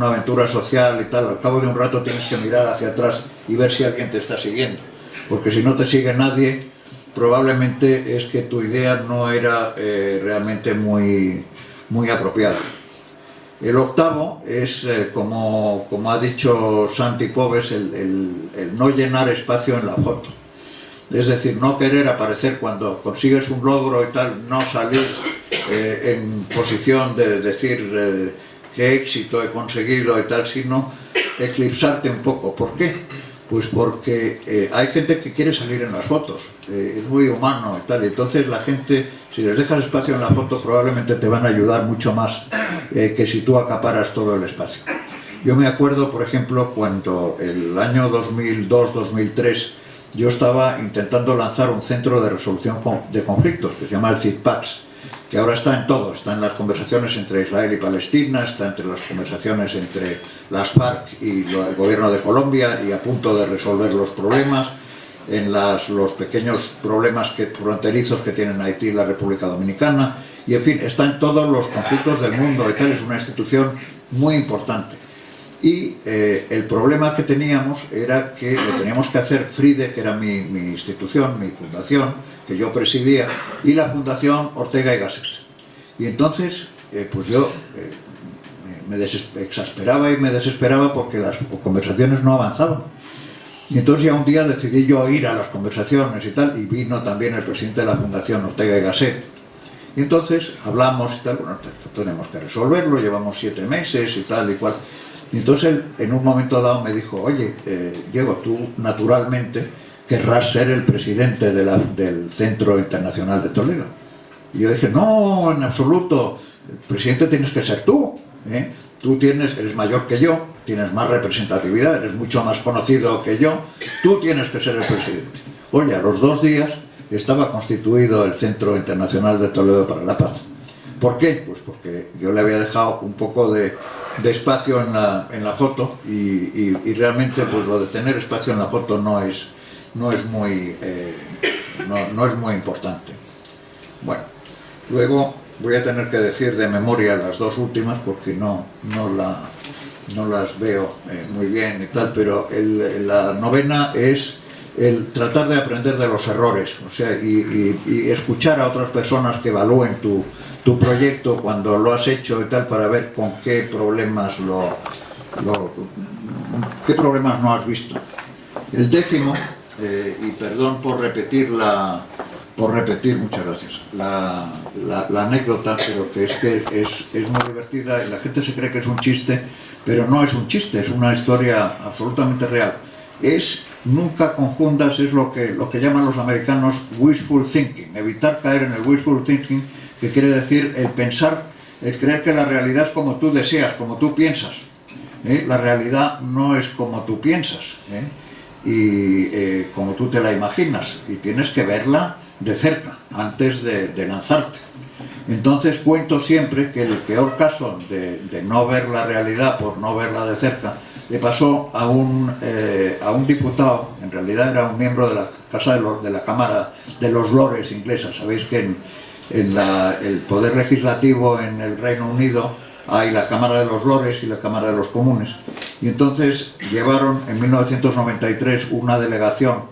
S3: aventura social y tal, al cabo de un rato tienes que mirar hacia atrás y ver si alguien te está siguiendo, porque si no te sigue nadie, probablemente es que tu idea no era realmente muy apropiada. El octavo es, como ha dicho Santi Pobes, el no llenar espacio en la foto. Es decir, no querer aparecer cuando consigues un logro y tal, no salir en posición de decir qué éxito he conseguido y tal, sino eclipsarte un poco. ¿Por qué? Pues porque hay gente que quiere salir en las fotos, es muy humano y tal, y entonces la gente, si les dejas espacio en la foto, probablemente te van a ayudar mucho más que si tú acaparas todo el espacio. Yo me acuerdo, por ejemplo, cuando el año 2002-2003 yo estaba intentando lanzar un centro de resolución de conflictos que se llama el CIDPAX, que ahora está en todo, está en las conversaciones entre Israel y Palestina, está entre las conversaciones entre las FARC y el gobierno de Colombia, y a punto de resolver los problemas, en los pequeños problemas fronterizos que tienen Haití y la República Dominicana, y en fin, está en todos los conflictos del mundo y tal. Es una institución muy importante. Y el problema que teníamos era que lo teníamos que hacer FRIDE, que era mi institución, mi fundación, que yo presidía, y la Fundación Ortega y Gasset. Y entonces, pues yo me exasperaba y me desesperaba porque las conversaciones no avanzaban. Y entonces ya un día decidí yo ir a las conversaciones y tal, y vino también el presidente de la Fundación Ortega y Gasset. Y entonces hablamos y tal, bueno, tenemos que resolverlo, llevamos 7 meses y tal y cual. Y entonces él, en un momento dado, me dijo, oye, Diego, tú naturalmente querrás ser el presidente del Centro Internacional de Toledo. Y yo dije, no, en absoluto, el presidente tienes que ser tú, ¿eh? Tú eres mayor que yo, tienes más representatividad, eres mucho más conocido que yo, tú tienes que ser el presidente. Oye, a los 2 días estaba constituido el Centro Internacional de Toledo para la Paz. ¿Por qué? Pues porque yo le había dejado un poco de espacio en la foto y realmente pues lo de tener espacio en la foto no es muy importante. Bueno, luego voy a tener que decir de memoria las 2 últimas porque no las veo muy bien y tal, pero la novena es el tratar de aprender de los errores, o sea, y escuchar a otras personas que evalúen tu proyecto cuando lo has hecho y tal, para ver con qué problemas qué problemas no has visto. El 10º, y perdón por repetir muchas gracias, la anécdota, pero que es muy divertida y la gente se cree que es un chiste, pero no es un chiste, es una historia absolutamente real. Nunca confundas, es lo que llaman los americanos wishful thinking, evitar caer en el wishful thinking, que quiere decir el pensar, el creer que la realidad es como tú deseas, como tú piensas. La realidad no es como tú piensas, y como tú te la imaginas, y tienes que verla de cerca antes de lanzarte. Entonces cuento siempre que el peor caso de no ver la realidad por no verla de cerca le pasó a un diputado, en realidad era un miembro de la Casa de la Cámara de los Lores inglesa. Sabéis que en el poder legislativo en el Reino Unido hay la Cámara de los Lores y la Cámara de los Comunes, y entonces llevaron en 1993 una delegación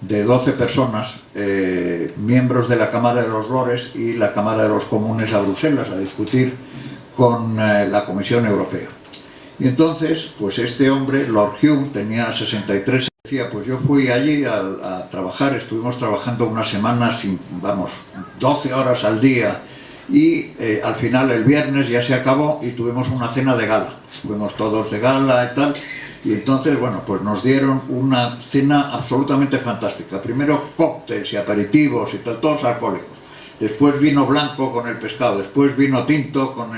S3: de 12 personas, miembros de la Cámara de los Lores y la Cámara de los Comunes, a Bruselas a discutir con la Comisión Europea. Y entonces, pues este hombre, Lord Hume, tenía 63, decía, pues yo fui allí a trabajar, estuvimos trabajando una semana, 12 horas al día, y al final el viernes ya se acabó y tuvimos una cena de gala, fuimos todos de gala y tal, y entonces, bueno, pues nos dieron una cena absolutamente fantástica. Primero cócteles y aperitivos y tal, todos alcohólicos, después vino blanco con el pescado, después vino tinto con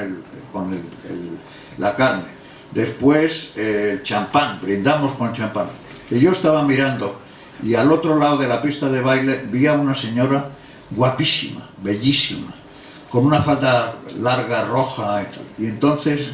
S3: la carne, después champán, brindamos con champán. Y yo estaba mirando y al otro lado de la pista de baile vi a una señora guapísima, bellísima, con una falda larga, roja y tal. Y entonces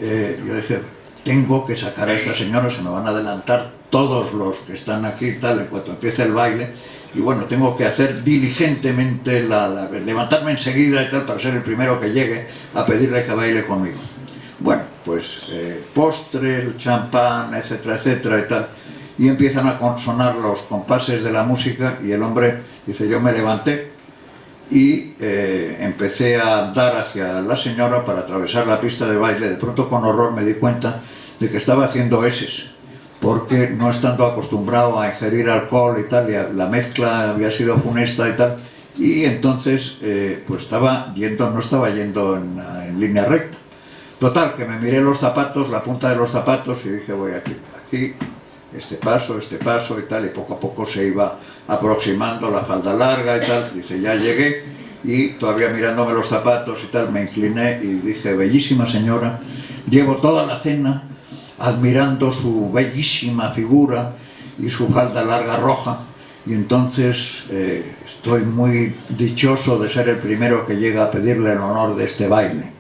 S3: yo dije, tengo que sacar a esta señora, se me van a adelantar todos los que están aquí y tal, en cuanto empiece el baile. Y bueno, tengo que hacer diligentemente, levantarme enseguida y tal, para ser el primero que llegue a pedirle que baile conmigo. Bueno, pues postres, champán, etcétera, etcétera y tal. Y empiezan a sonar los compases de la música y el hombre dice, yo me levanté y empecé a andar hacia la señora para atravesar la pista de baile. De pronto, con horror, me di cuenta de que estaba haciendo eses, porque no estando acostumbrado a ingerir alcohol y tal, y la mezcla había sido funesta y tal, y entonces pues no estaba yendo en línea recta. Total, que me miré los zapatos, la punta de los zapatos, y dije, voy aquí, este paso y tal, y poco a poco se iba aproximando la falda larga y tal. Dice, ya llegué, y todavía mirándome los zapatos y tal, me incliné y dije, bellísima señora, llevo toda la cena admirando su bellísima figura y su falda larga roja, y entonces estoy muy dichoso de ser el primero que llega a pedirle el honor de este baile.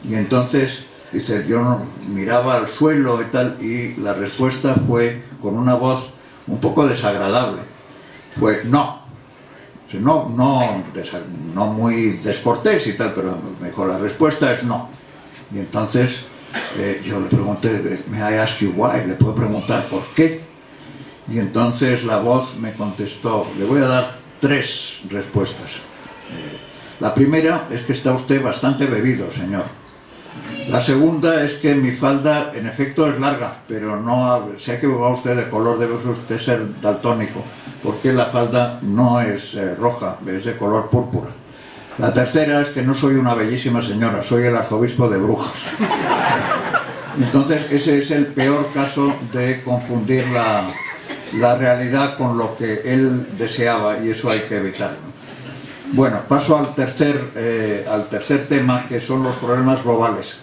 S3: Y entonces, dice, yo miraba al suelo y tal, y la respuesta fue con una voz un poco desagradable. Fue no. No muy descortés y tal, pero mejor la respuesta es no. Y entonces yo le pregunté, ¿may I ask you why? Le puedo preguntar por qué. Y entonces la voz me contestó, le voy a dar 3 respuestas. La primera es que está usted bastante bebido, señor. La segunda es que mi falda en efecto es larga, pero no se ha equivocado usted de color, debe usted ser daltónico, porque la falda no es roja, es de color púrpura. La tercera es que no soy una bellísima señora, soy el arzobispo de Brujas. Entonces ese es el peor caso de confundir la realidad con lo que él deseaba, y eso hay que evitarlo. Bueno, paso al tercer tema, que son los problemas globales.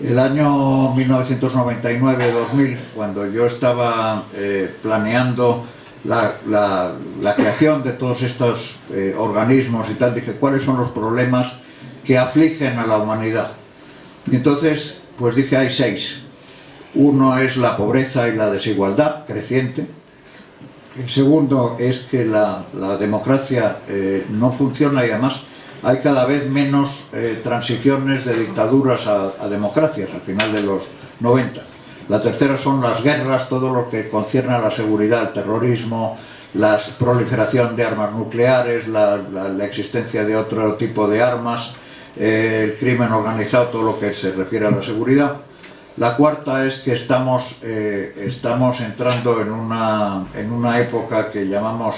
S3: El año 1999-2000, cuando yo estaba planeando la creación de todos estos organismos y tal, dije, ¿cuáles son los problemas que afligen a la humanidad? Y entonces, pues dije, hay 6. Uno es la pobreza y la desigualdad creciente. El segundo es que la democracia no funciona y además hay cada vez menos transiciones de dictaduras a democracias al final de los 90. La tercera son las guerras, todo lo que concierne a la seguridad, el terrorismo, la proliferación de armas nucleares, la existencia de otro tipo de armas, el crimen organizado, todo lo que se refiere a la seguridad. La cuarta es que estamos entrando en una época que llamamos,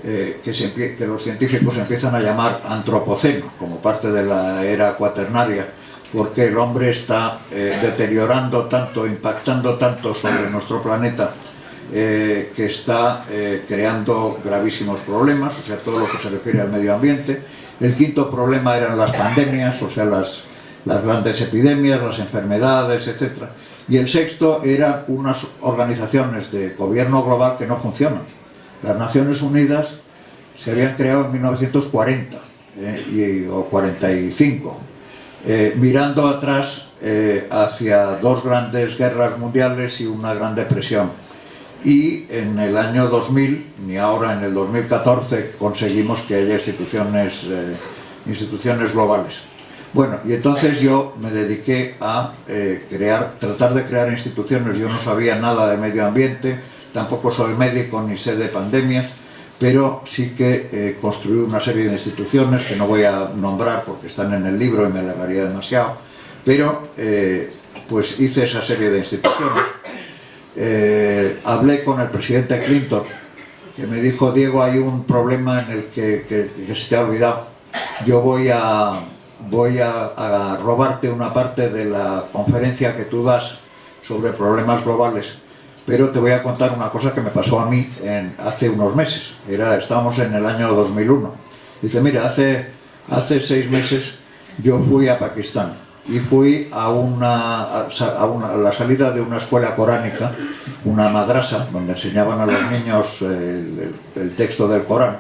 S3: que los científicos empiezan a llamar antropoceno, como parte de la era cuaternaria, porque el hombre está deteriorando tanto, impactando tanto sobre nuestro planeta, que está creando gravísimos problemas, o sea, todo lo que se refiere al medio ambiente. El quinto problema eran las pandemias, o sea, las grandes epidemias, las enfermedades, etc. Y el sexto eran unas organizaciones de gobierno global que no funcionan. Las Naciones Unidas se habían creado en 1940 o 45, mirando atrás hacia 2 grandes guerras mundiales y una gran depresión. Y en el año 2000, ni ahora en el 2014, conseguimos que haya instituciones globales. Bueno, y entonces yo me dediqué a tratar de crear instituciones. Yo no sabía nada de medio ambiente, tampoco soy médico ni sé de pandemias, pero sí que construí una serie de instituciones que no voy a nombrar porque están en el libro y me alargaría demasiado, pero pues hice esa serie de instituciones. Hablé con el presidente Clinton, que me dijo, Diego, hay un problema en el que se te ha olvidado. Yo voy a robarte una parte de la conferencia que tú das sobre problemas globales, pero te voy a contar una cosa que me pasó a mí hace unos meses. Estábamos en el año 2001. Dice, mira, hace 6 meses yo fui a Pakistán y fui a la salida de una escuela coránica, una madrasa, donde enseñaban a los niños el texto del Corán.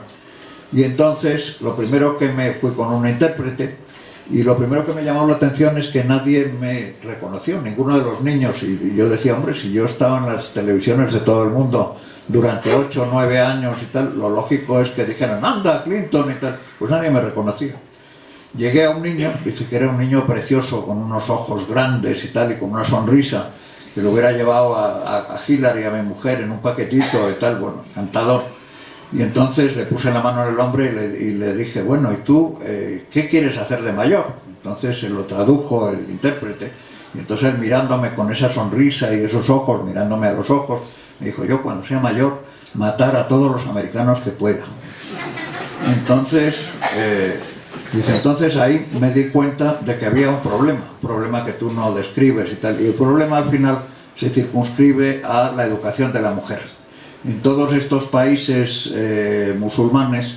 S3: Y entonces, lo primero que me fui con un intérprete, y lo primero que me llamó la atención es que nadie me reconoció, ninguno de los niños. Y yo decía, hombre, si yo estaba en las televisiones de todo el mundo durante 8 o 9 años y tal, lo lógico es que dijeran, anda, Clinton y tal. Pues nadie me reconocía. Llegué a un niño, dice que era un niño precioso, con unos ojos grandes y tal, y con una sonrisa, que lo hubiera llevado a Hillary, a mi mujer, en un paquetito y tal, bueno, encantador. Y entonces le puse la mano en el hombro y le dije, bueno, ¿y tú qué quieres hacer de mayor? Entonces se lo tradujo el intérprete, y entonces él, mirándome con esa sonrisa y esos ojos, mirándome a los ojos, me dijo, yo cuando sea mayor, matar a todos los americanos que pueda. Entonces, entonces ahí me di cuenta de que había un problema que tú no describes y tal, y el problema al final se circunscribe a la educación de la mujer. En todos estos países musulmanes,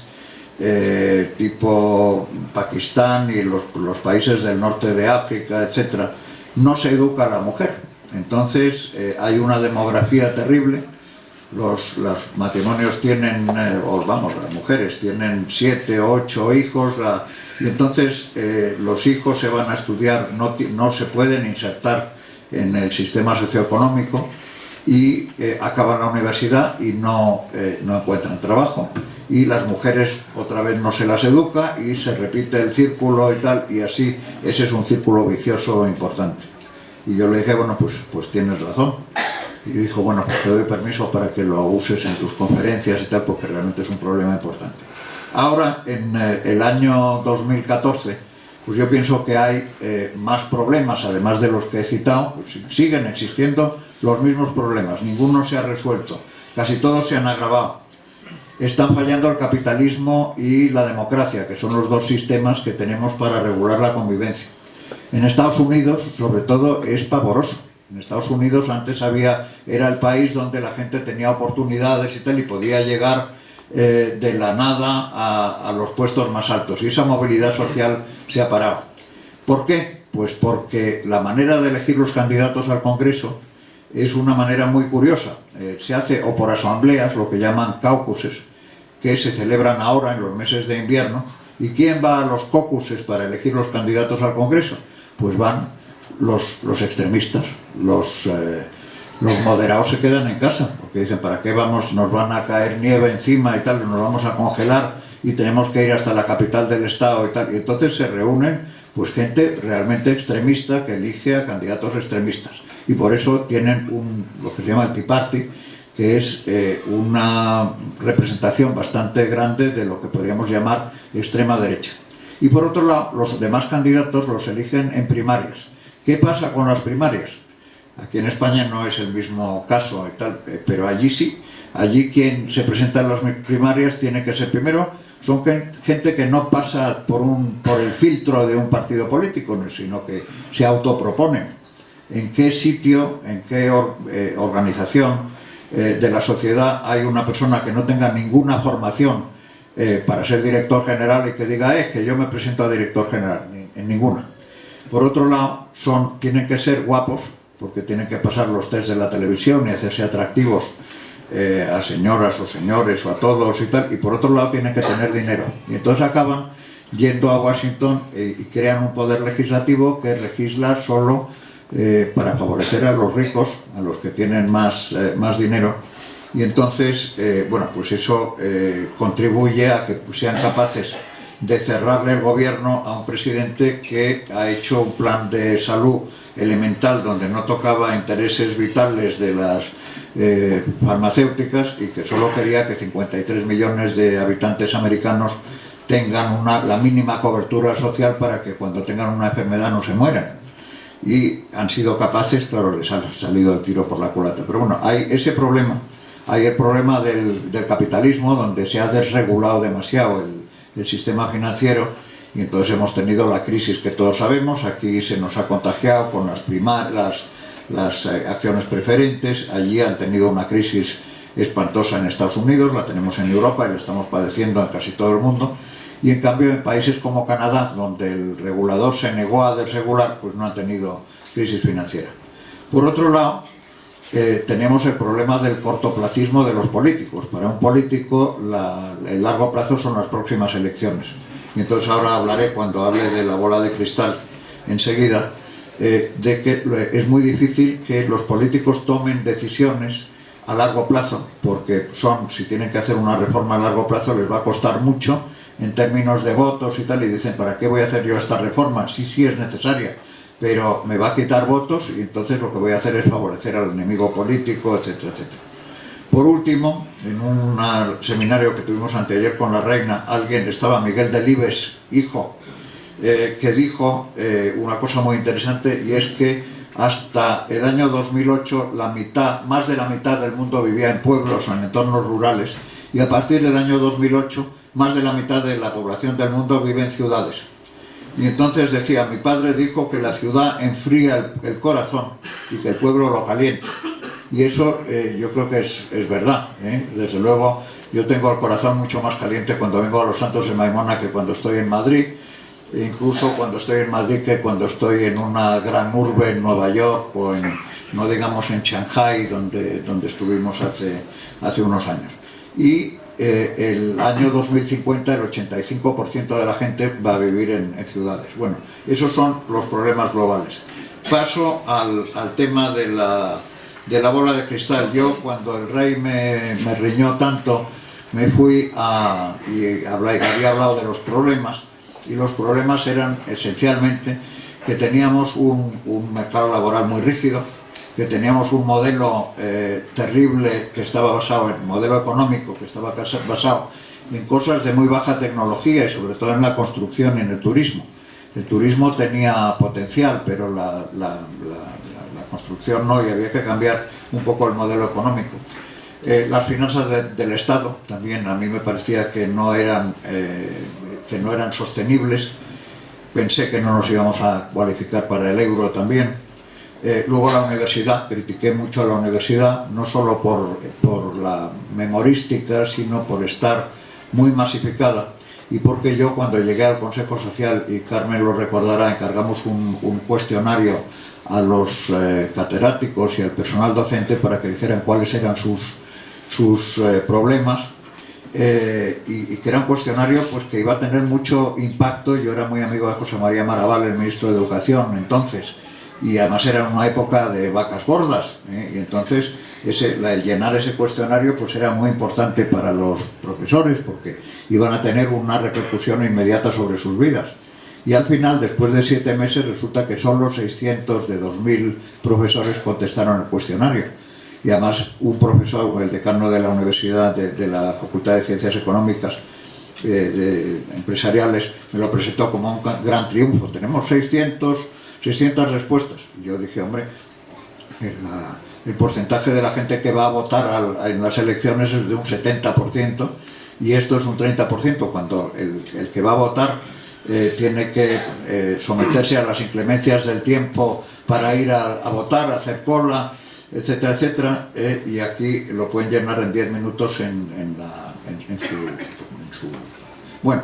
S3: tipo Pakistán y los países del norte de África, etc., no se educa a la mujer. Entonces hay una demografía terrible. Los matrimonios tienen, las mujeres tienen 7 o 8 hijos, y entonces los hijos se van a estudiar, no se pueden insertar en el sistema socioeconómico, y acaban la universidad y no encuentran trabajo, y las mujeres otra vez no se las educa y se repite el círculo y tal, y así ese es un círculo vicioso importante. Y yo le dije, bueno, pues tienes razón. Y dijo, bueno, pues te doy permiso para que lo uses en tus conferencias y tal, porque realmente es un problema importante. Ahora, en el año 2014, pues yo pienso que hay más problemas, además de los que he citado. Pues siguen existiendo los mismos problemas, ninguno se ha resuelto, casi todos se han agravado. Están fallando el capitalismo y la democracia, que son los 2 sistemas que tenemos para regular la convivencia. En Estados Unidos, sobre todo, es pavoroso. En Estados Unidos antes era el país donde la gente tenía oportunidades y tal, y podía llegar de la nada a los puestos más altos, y esa movilidad social se ha parado. ¿Por qué? Pues porque la manera de elegir los candidatos al Congreso es una manera muy curiosa. Se hace o por asambleas, lo que llaman caucuses, que se celebran ahora en los meses de invierno. ¿Y quién va a los caucuses para elegir los candidatos al Congreso? Pues van los extremistas, los moderados se quedan en casa, porque dicen, ¿para qué vamos? Nos van a caer nieve encima y tal, nos vamos a congelar y tenemos que ir hasta la capital del estado y tal. Y entonces se reúnen pues gente realmente extremista que elige a candidatos extremistas. Y por eso tienen lo que se llama el Tea Party, que es una representación bastante grande de lo que podríamos llamar extrema derecha. Y por otro lado, los demás candidatos los eligen en primarias. ¿Qué pasa con las primarias? Aquí en España no es el mismo caso y tal, pero allí sí. Allí quien se presenta en las primarias tiene que ser primero, son gente que no pasa por el filtro de un partido político, sino que se autoproponen. ¿En qué sitio, en qué organización de la sociedad hay una persona que no tenga ninguna formación para ser director general y que diga, que yo me presento a director general? En ninguna. Por otro lado, tienen que ser guapos, porque tienen que pasar los test de la televisión y hacerse atractivos a señoras o señores o a todos y tal, y por otro lado tienen que tener dinero. Y entonces acaban yendo a Washington y crean un poder legislativo que legisla solo para favorecer a los ricos, a los que tienen más dinero. Y entonces, bueno, pues eso contribuye a que sean capaces de cerrarle el gobierno a un presidente que ha hecho un plan de salud elemental donde no tocaba intereses vitales de las farmacéuticas y que solo quería que 53 millones de habitantes americanos tengan la mínima cobertura social para que cuando tengan una enfermedad no se mueran. Y han sido capaces, claro, les ha salido el tiro por la culata. Pero bueno, hay ese problema, hay el problema del capitalismo, donde se ha desregulado demasiado el sistema financiero, y entonces hemos tenido la crisis que todos sabemos. Aquí se nos ha contagiado con las acciones preferentes, allí han tenido una crisis espantosa en Estados Unidos, la tenemos en Europa y la estamos padeciendo en casi todo el mundo, y en cambio en países como Canadá, donde el regulador se negó a desregular, pues no han tenido crisis financiera. Por otro lado, tenemos el problema del cortoplacismo de los políticos. Para un político el largo plazo son las próximas elecciones. Y entonces ahora hablaré, cuando hable de la bola de cristal enseguida, de que es muy difícil que los políticos tomen decisiones a largo plazo, porque si tienen que hacer una reforma a largo plazo les va a costar mucho en términos de votos y tal, y dicen, ¿para qué voy a hacer yo esta reforma? Sí es necesaria, pero me va a quitar votos y entonces lo que voy a hacer es favorecer al enemigo político, etcétera, etcétera. Por último, en un seminario que tuvimos anteayer con la reina, estaba Miguel Delibes, hijo, que dijo una cosa muy interesante, y es que hasta el año 2008 más de la mitad del mundo vivía en pueblos o en entornos rurales, y a partir del año 2008 más de la mitad de la población del mundo vive en ciudades. Y entonces decía, mi padre dijo que la ciudad enfría el corazón y que el pueblo lo calienta. Y eso yo creo que es verdad, ¿eh? Desde luego, yo tengo el corazón mucho más caliente cuando vengo a los Santos de Maimona que cuando estoy en Madrid, e incluso cuando estoy en Madrid que cuando estoy en una gran urbe en Nueva York o no digamos en Shanghai, donde estuvimos hace unos años. Y el año 2050 el 85% de la gente va a vivir en ciudades. Bueno, esos son los problemas globales. Paso al tema de la bola de cristal. Yo, cuando el rey me riñó tanto, me fui y había hablado de los problemas, y los problemas eran esencialmente que teníamos un mercado laboral muy rígido, que teníamos un modelo terrible que estaba basado en modelo económico, que estaba basado en cosas de muy baja tecnología y sobre todo en la construcción y en el turismo. El turismo tenía potencial, pero la construcción no, y había que cambiar un poco el modelo económico. Las finanzas del Estado también a mí me parecía que no eran sostenibles. Pensé que no nos íbamos a cualificar para el euro también. Luego la universidad, critiqué mucho a la universidad, no solo por la memorística, sino por estar muy masificada, y porque yo, cuando llegué al Consejo Social, y Carmen lo recordará, encargamos un cuestionario a los catedráticos y al personal docente para que dijeran cuáles eran sus problemas, y que era un cuestionario pues que iba a tener mucho impacto. Yo era muy amigo de José María Maravall, el ministro de Educación entonces, y además era una época de vacas gordas, y entonces el llenar ese cuestionario pues era muy importante para los profesores, porque iban a tener una repercusión inmediata sobre sus vidas. Y al final, después de 7 meses, resulta que solo 600 de 2000 profesores contestaron el cuestionario. Y además un profesor, el decano de la universidad, de la Facultad de Ciencias Económicas empresariales, me lo presentó como un gran triunfo. Tenemos 600 respuestas. Y yo dije, hombre, el porcentaje de la gente que va a votar en las elecciones es de un 70%, y esto es un 30%, cuando el que va a votar tiene que someterse a las inclemencias del tiempo para ir a votar, a hacer cola, etcétera, etcétera, y aquí lo pueden llenar en 10 minutos en su... Bueno,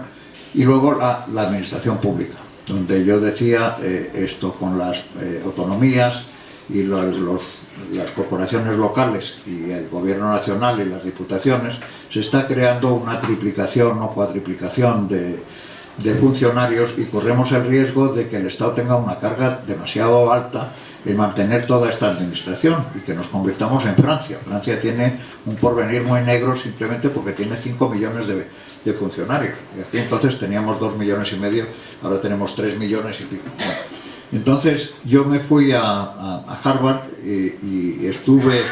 S3: y luego la administración pública, donde yo decía esto con las autonomías y las corporaciones locales y el gobierno nacional y las diputaciones, se está creando una triplicación o cuadriplicación de funcionarios, y corremos el riesgo de que el Estado tenga una carga demasiado alta en mantener toda esta administración, y que nos convirtamos en Francia. Francia tiene un porvenir muy negro simplemente porque tiene 5 millones de funcionarios, y aquí entonces teníamos 2,5 millones, ahora tenemos 3 millones y pico. Bueno, entonces yo me fui a Harvard y estuve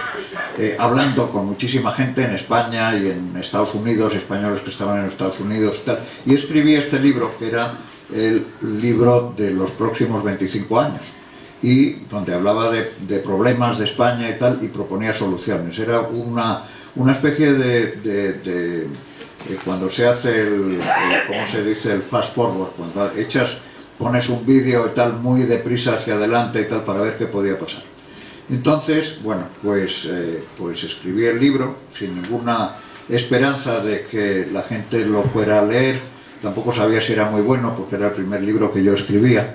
S3: hablando con muchísima gente en España y en Estados Unidos, españoles que estaban en Estados Unidos y tal, y escribí este libro, que era el libro de los próximos 25 años, y donde hablaba de problemas de España y tal, y proponía soluciones. Era una especie de cuando se hace ¿cómo se dice? El fast forward, cuando pones un vídeo y tal muy deprisa hacia adelante y tal, para ver qué podía pasar. Entonces, bueno, pues escribí el libro sin ninguna esperanza de que la gente lo fuera a leer. Tampoco sabía si era muy bueno, porque era el primer libro que yo escribía,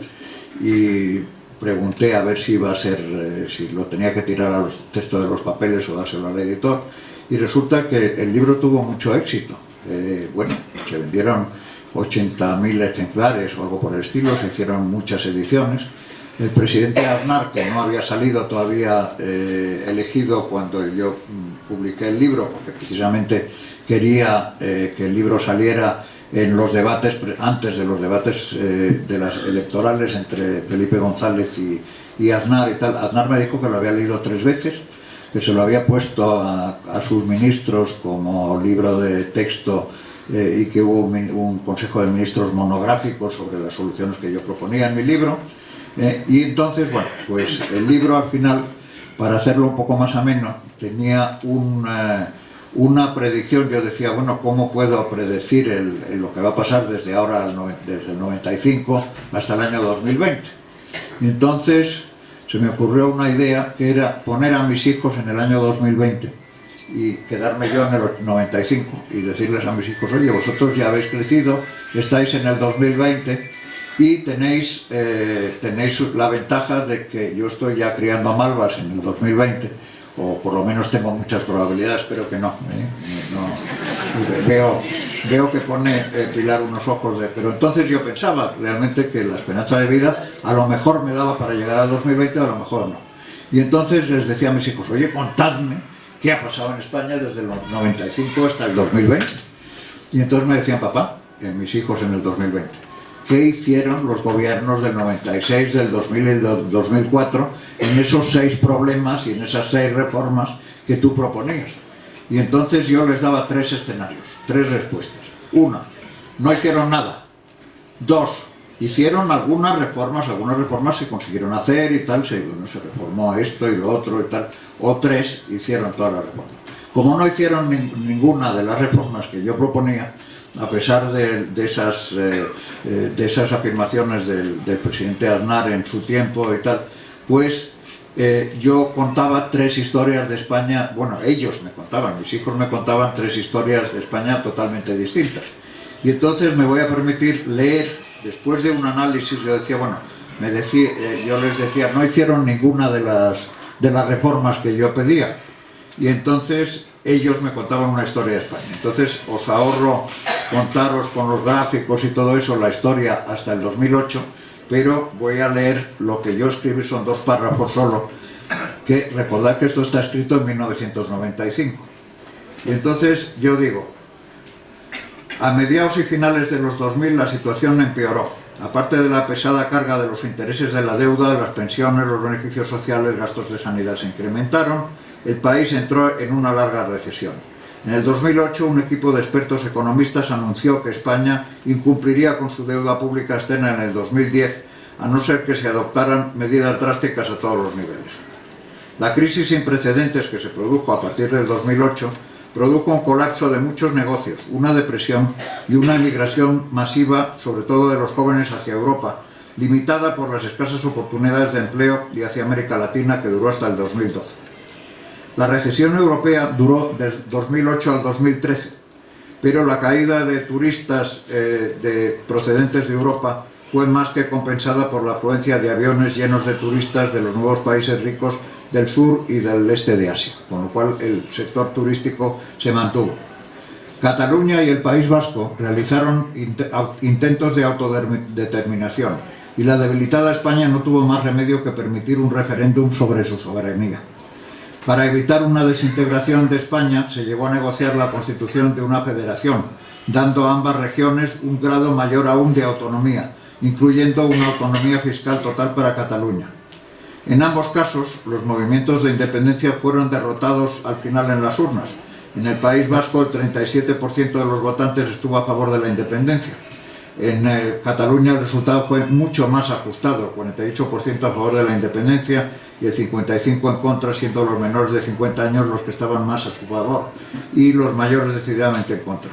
S3: y pregunté a ver si iba a ser, si lo tenía que tirar a los textos de los papeles o dárselo al editor, y resulta que el libro tuvo mucho éxito. Bueno, se vendieron 80.000 ejemplares o algo por el estilo, se hicieron muchas ediciones. El presidente Aznar, que no había salido todavía elegido cuando yo publiqué el libro, porque precisamente quería que el libro saliera en los debates, antes de los debates de las electorales entre Felipe González y Aznar y tal. Aznar me dijo que lo había leído 3 veces, que se lo había puesto a sus ministros como libro de texto, y que hubo un consejo de ministros monográfico sobre las soluciones que yo proponía en mi libro. Y entonces, bueno, pues el libro al final, para hacerlo un poco más ameno, tenía una predicción. Yo decía, bueno, ¿cómo puedo predecir lo que va a pasar desde ahora, desde el 95 hasta el año 2020? Y entonces se me ocurrió una idea, que era poner a mis hijos en el año 2020 y quedarme yo en el 95 y decirles a mis hijos, oye, vosotros ya habéis crecido, estáis en el 2020 y tenéis la ventaja de que yo estoy ya criando malvas en el 2020, o por lo menos tengo muchas probabilidades, espero que no, veo que pone Pilar unos ojos pero entonces yo pensaba realmente que la esperanza de vida a lo mejor me daba para llegar al 2020, a lo mejor no. Y entonces les decía a mis hijos, oye, contadme qué ha pasado en España desde el 95 hasta el 2020. Y entonces me decían, papá, mis hijos en el 2020, ¿qué hicieron los gobiernos del 96, del 2000 y del 2004 en esos 6 problemas y en esas 6 reformas que tú proponías? Y entonces yo les daba 3 escenarios, 3 respuestas. 1, no hicieron nada. 2, hicieron algunas reformas se consiguieron hacer y tal, se reformó esto y lo otro y tal. O 3, hicieron todas las reformas. Como no hicieron ninguna de las reformas que yo proponía, a pesar de esas afirmaciones del presidente Aznar en su tiempo y tal, pues yo contaba 3 historias de España, bueno, ellos me contaban, mis hijos me contaban 3 historias de España totalmente distintas. Y entonces me voy a permitir leer, después de un análisis, yo decía, bueno, yo les decía, no hicieron ninguna de las reformas que yo pedía. Y entonces ellos me contaban una historia de España. Entonces os ahorro contaros con los gráficos y todo eso la historia hasta el 2008, pero voy a leer lo que yo escribí, son 2 párrafos solo, que recordad que esto está escrito en 1995. Y entonces yo digo, a mediados y finales de los 2000 la situación empeoró. Aparte de la pesada carga de los intereses de la deuda, las pensiones, los beneficios sociales, gastos de sanidad se incrementaron, el país entró en una larga recesión. En el 2008, un equipo de expertos economistas anunció que España incumpliría con su deuda pública externa en el 2010, a no ser que se adoptaran medidas drásticas a todos los niveles. La crisis sin precedentes que se produjo a partir del 2008 produjo un colapso de muchos negocios, una depresión y una emigración masiva, sobre todo de los jóvenes, hacia Europa, limitada por las escasas oportunidades de empleo, y hacia América Latina, que duró hasta el 2012. La recesión europea duró desde 2008 al 2013, pero la caída de turistas procedentes de Europa fue más que compensada por la afluencia de aviones llenos de turistas de los nuevos países ricos del sur y del este de Asia, con lo cual el sector turístico se mantuvo. Cataluña y el País Vasco realizaron intentos de autodeterminación, y la debilitada España no tuvo más remedio que permitir un referéndum sobre su soberanía. Para evitar una desintegración de España, se llegó a negociar la constitución de una federación, dando a ambas regiones un grado mayor aún de autonomía, incluyendo una autonomía fiscal total para Cataluña. En ambos casos, los movimientos de independencia fueron derrotados al final en las urnas. En el País Vasco, el 37% de los votantes estuvo a favor de la independencia. En Cataluña el resultado fue mucho más ajustado, 48% a favor de la independencia y el 55% en contra, siendo los menores de 50 años los que estaban más a su favor y los mayores decididamente en contra.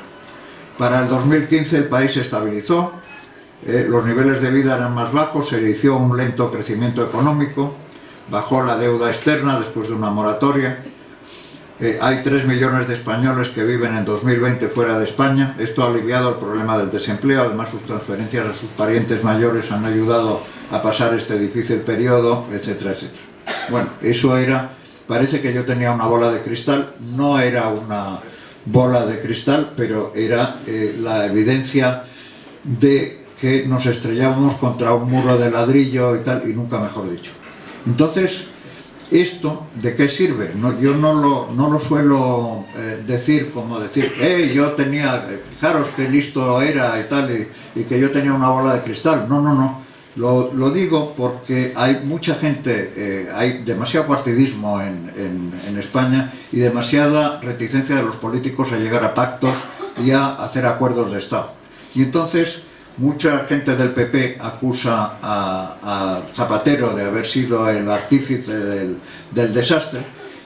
S3: Para el 2015 el país se estabilizó, los niveles de vida eran más bajos, se inició un lento crecimiento económico, bajó la deuda externa después de una moratoria. Hay 3 millones de españoles que viven en 2020 fuera de España. Esto ha aliviado el problema del desempleo. Además, sus transferencias a sus parientes mayores han ayudado a pasar este difícil periodo, etcétera, etcétera. Bueno, eso era... Parece que yo tenía una bola de cristal. No era una bola de cristal, pero era la evidencia de que nos estrellábamos contra un muro de ladrillo y tal, y nunca mejor dicho. Entonces, ¿esto de qué sirve? Yo no lo suelo decir como decir, yo tenía, fijaros qué listo era y tal, y que yo tenía una bola de cristal. No. Lo digo porque hay mucha gente, hay demasiado partidismo en España y demasiada reticencia de los políticos a llegar a pactos y a hacer acuerdos de Estado. Y entonces mucha gente del PP acusa a Zapatero de haber sido el artífice del desastre,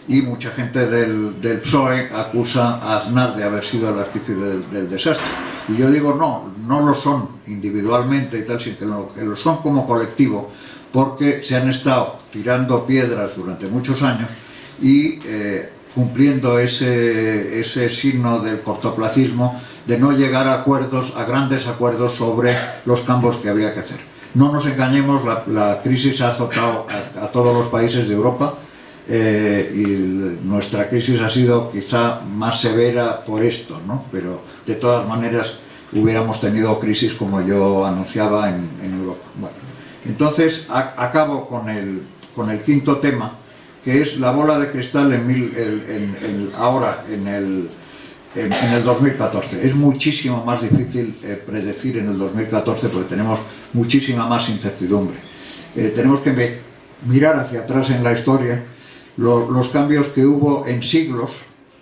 S3: y mucha gente del PSOE acusa a Aznar de haber sido el artífice del desastre. Y yo digo, no lo son individualmente y tal, sino que lo son como colectivo, porque se han estado tirando piedras durante muchos años y cumpliendo ese signo del cortoplacismo de no llegar a acuerdos, a grandes acuerdos sobre los cambios que había que hacer. No nos engañemos, la crisis ha azotado a todos los países de Europa, y nuestra crisis ha sido quizá más severa por esto, ¿no? Pero de todas maneras hubiéramos tenido crisis como yo anunciaba en Europa. Bueno, entonces acabo con el quinto tema, que es la bola de cristal ahora en el 2014. Es muchísimo más difícil predecir en el 2014 porque tenemos muchísima más incertidumbre. Tenemos que mirar hacia atrás en la historia los cambios que hubo en siglos,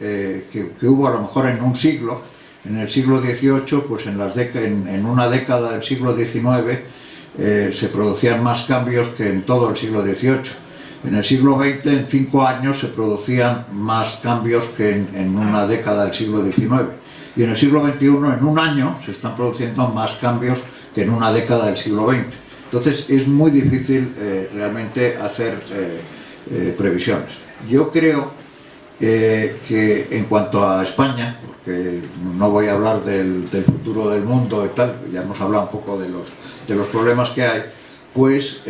S3: que hubo a lo mejor en un siglo. En el siglo XVIII, pues en una década del siglo XIX se producían más cambios que en todo el siglo XVIII. En el siglo XX, en 5 años, se producían más cambios que en una década del siglo XIX. Y en el siglo XXI, en un año, se están produciendo más cambios que en una década del siglo XX. Entonces, es muy difícil realmente hacer previsiones. Yo creo que en cuanto a España, porque no voy a hablar del futuro del mundo y tal, ya hemos hablado un poco de los problemas que hay, pues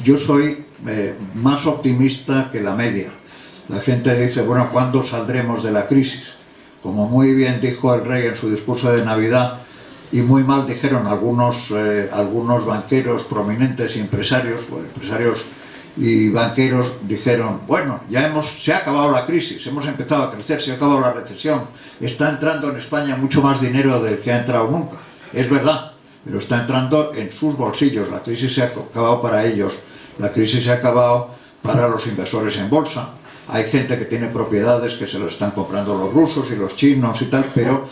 S3: yo soy más optimista que la media. La gente dice, bueno, ¿cuándo saldremos de la crisis? Como muy bien dijo el rey en su discurso de Navidad, y muy mal dijeron algunos banqueros prominentes y empresarios, bueno, empresarios y banqueros dijeron, bueno, se ha acabado la crisis, hemos empezado a crecer, se ha acabado la recesión, está entrando en España mucho más dinero del que ha entrado nunca. Es verdad, pero está entrando en sus bolsillos, la crisis se ha acabado para ellos, la crisis se ha acabado para los inversores en bolsa. Hay gente que tiene propiedades que se las están comprando los rusos y los chinos y tal, pero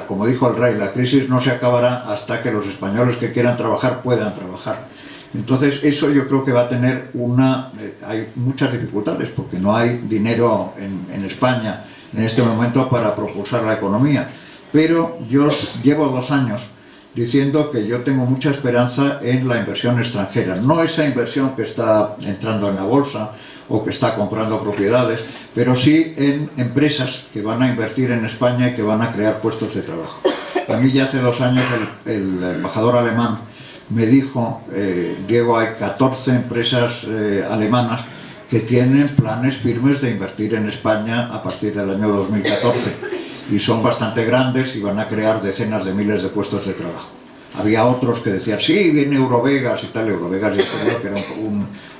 S3: como dijo el rey, la crisis no se acabará hasta que los españoles que quieran trabajar puedan trabajar. Entonces eso yo creo que va a tener hay muchas dificultades porque no hay dinero en España en este momento para propulsar la economía, pero yo llevo 2 años diciendo que yo tengo mucha esperanza en la inversión extranjera, no esa inversión que está entrando en la bolsa o que está comprando propiedades, pero sí en empresas que van a invertir en España y que van a crear puestos de trabajo. A mí ya hace 2 años el embajador alemán me dijo, Diego, hay 14 empresas alemanas que tienen planes firmes de invertir en España a partir del año 2014 y son bastante grandes y van a crear decenas de miles de puestos de trabajo. Había otros que decían, sí, viene Eurovegas y tal. Eurovegas yo creo que era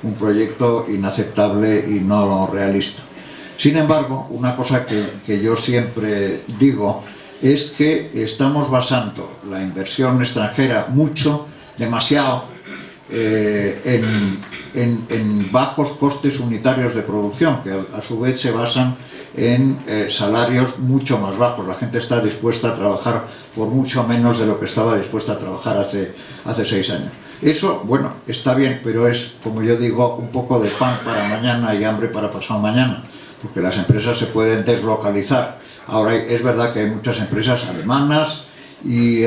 S3: un proyecto inaceptable y no realista. Sin embargo, una cosa que yo siempre digo es que estamos basando la inversión extranjera demasiado en bajos costes unitarios de producción, que a su vez se basan en salarios mucho más bajos. La gente está dispuesta a trabajar por mucho menos de lo que estaba dispuesta a trabajar hace 6 años. Eso, bueno, está bien, pero es, como yo digo, un poco de pan para mañana y hambre para pasado mañana, porque las empresas se pueden deslocalizar. Ahora es verdad que hay muchas empresas alemanas y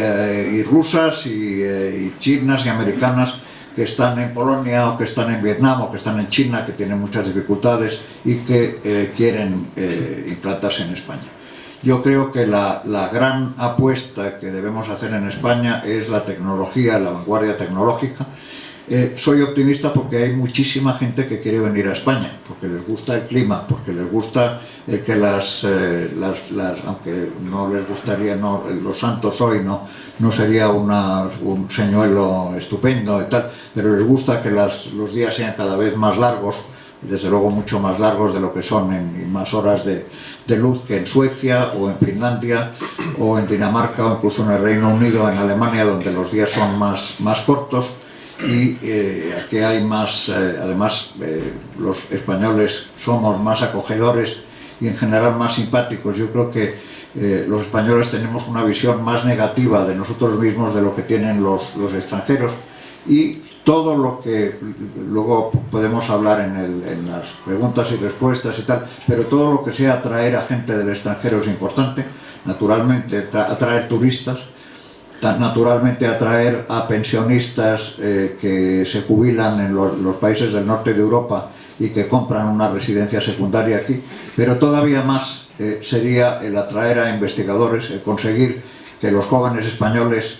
S3: rusas y chinas y americanas que están en Polonia o que están en Vietnam o que están en China, que tienen muchas dificultades y que quieren implantarse en España. Yo creo que la gran apuesta que debemos hacer en España es la tecnología, la vanguardia tecnológica. Soy optimista porque hay muchísima gente que quiere venir a España, porque les gusta el clima, porque les gusta que aunque no les gustaría, los santos hoy no sería un señuelo estupendo y tal, pero les gusta que los días sean cada vez más largos, desde luego mucho más largos de lo que son en más horas de luz que en Suecia o en Finlandia o en Dinamarca o incluso en el Reino Unido, en Alemania, donde los días son más cortos. Y aquí hay más, además los españoles somos más acogedores y en general más simpáticos. Yo creo que los españoles tenemos una visión más negativa de nosotros mismos de lo que tienen los extranjeros, y todo lo que luego podemos hablar en las preguntas y respuestas y tal, pero todo lo que sea atraer a gente del extranjero es importante. Naturalmente atraer turistas, naturalmente atraer a pensionistas que se jubilan en los países del norte de Europa y que compran una residencia secundaria aquí, pero todavía más sería el atraer a investigadores, el conseguir que los jóvenes españoles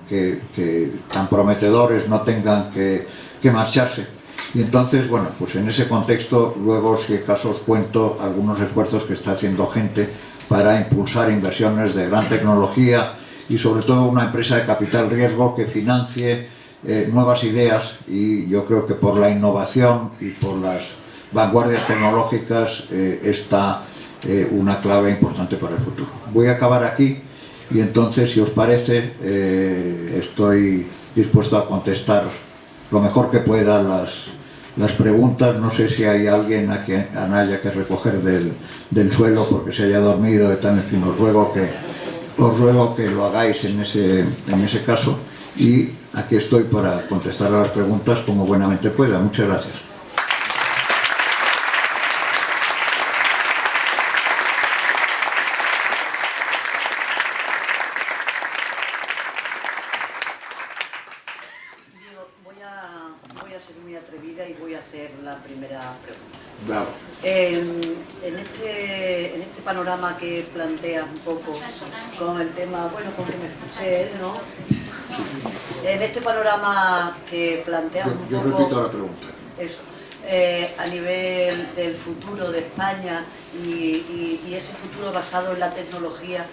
S3: que tan prometedores no tengan que marcharse. Y entonces, bueno, pues en ese contexto luego, si acaso, os cuento algunos esfuerzos que está haciendo gente para impulsar inversiones de gran tecnología y sobre todo una empresa de capital riesgo que financie nuevas ideas, y yo creo que por la innovación y por las vanguardias tecnológicas está una clave importante para el futuro. Voy a acabar aquí y entonces, si os parece, estoy dispuesto a contestar lo mejor que pueda las preguntas. No sé si hay alguien a quien haya que recoger del suelo porque se haya dormido y tal. En fin, os ruego que lo hagáis en ese caso, y aquí estoy para contestar a las preguntas como buenamente pueda. Muchas gracias.
S4: Voy a ser muy atrevida y voy a hacer la primera pregunta.
S3: Bravo.
S4: En este panorama que planteas un poco con el tema, bueno, con que me puse él, ¿no? En este panorama que planteas un poco...
S3: Yo repito la pregunta.
S4: Eso. A nivel del futuro de España y ese futuro basado en la tecnología,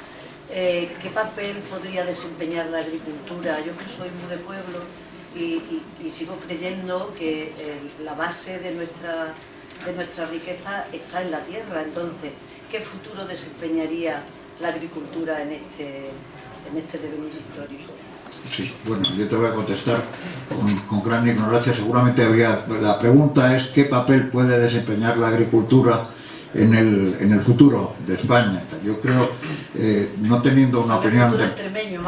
S4: ¿qué papel podría desempeñar la agricultura? Yo que soy muy de pueblo y sigo creyendo que la base de nuestra riqueza está en la tierra. Entonces, ¿qué futuro desempeñaría la agricultura en este devenir histórico?
S3: Sí, bueno, yo te voy a contestar con gran ignorancia. Seguramente la pregunta es ¿qué papel puede desempeñar la agricultura en el futuro de España? Yo creo, no teniendo una opinión...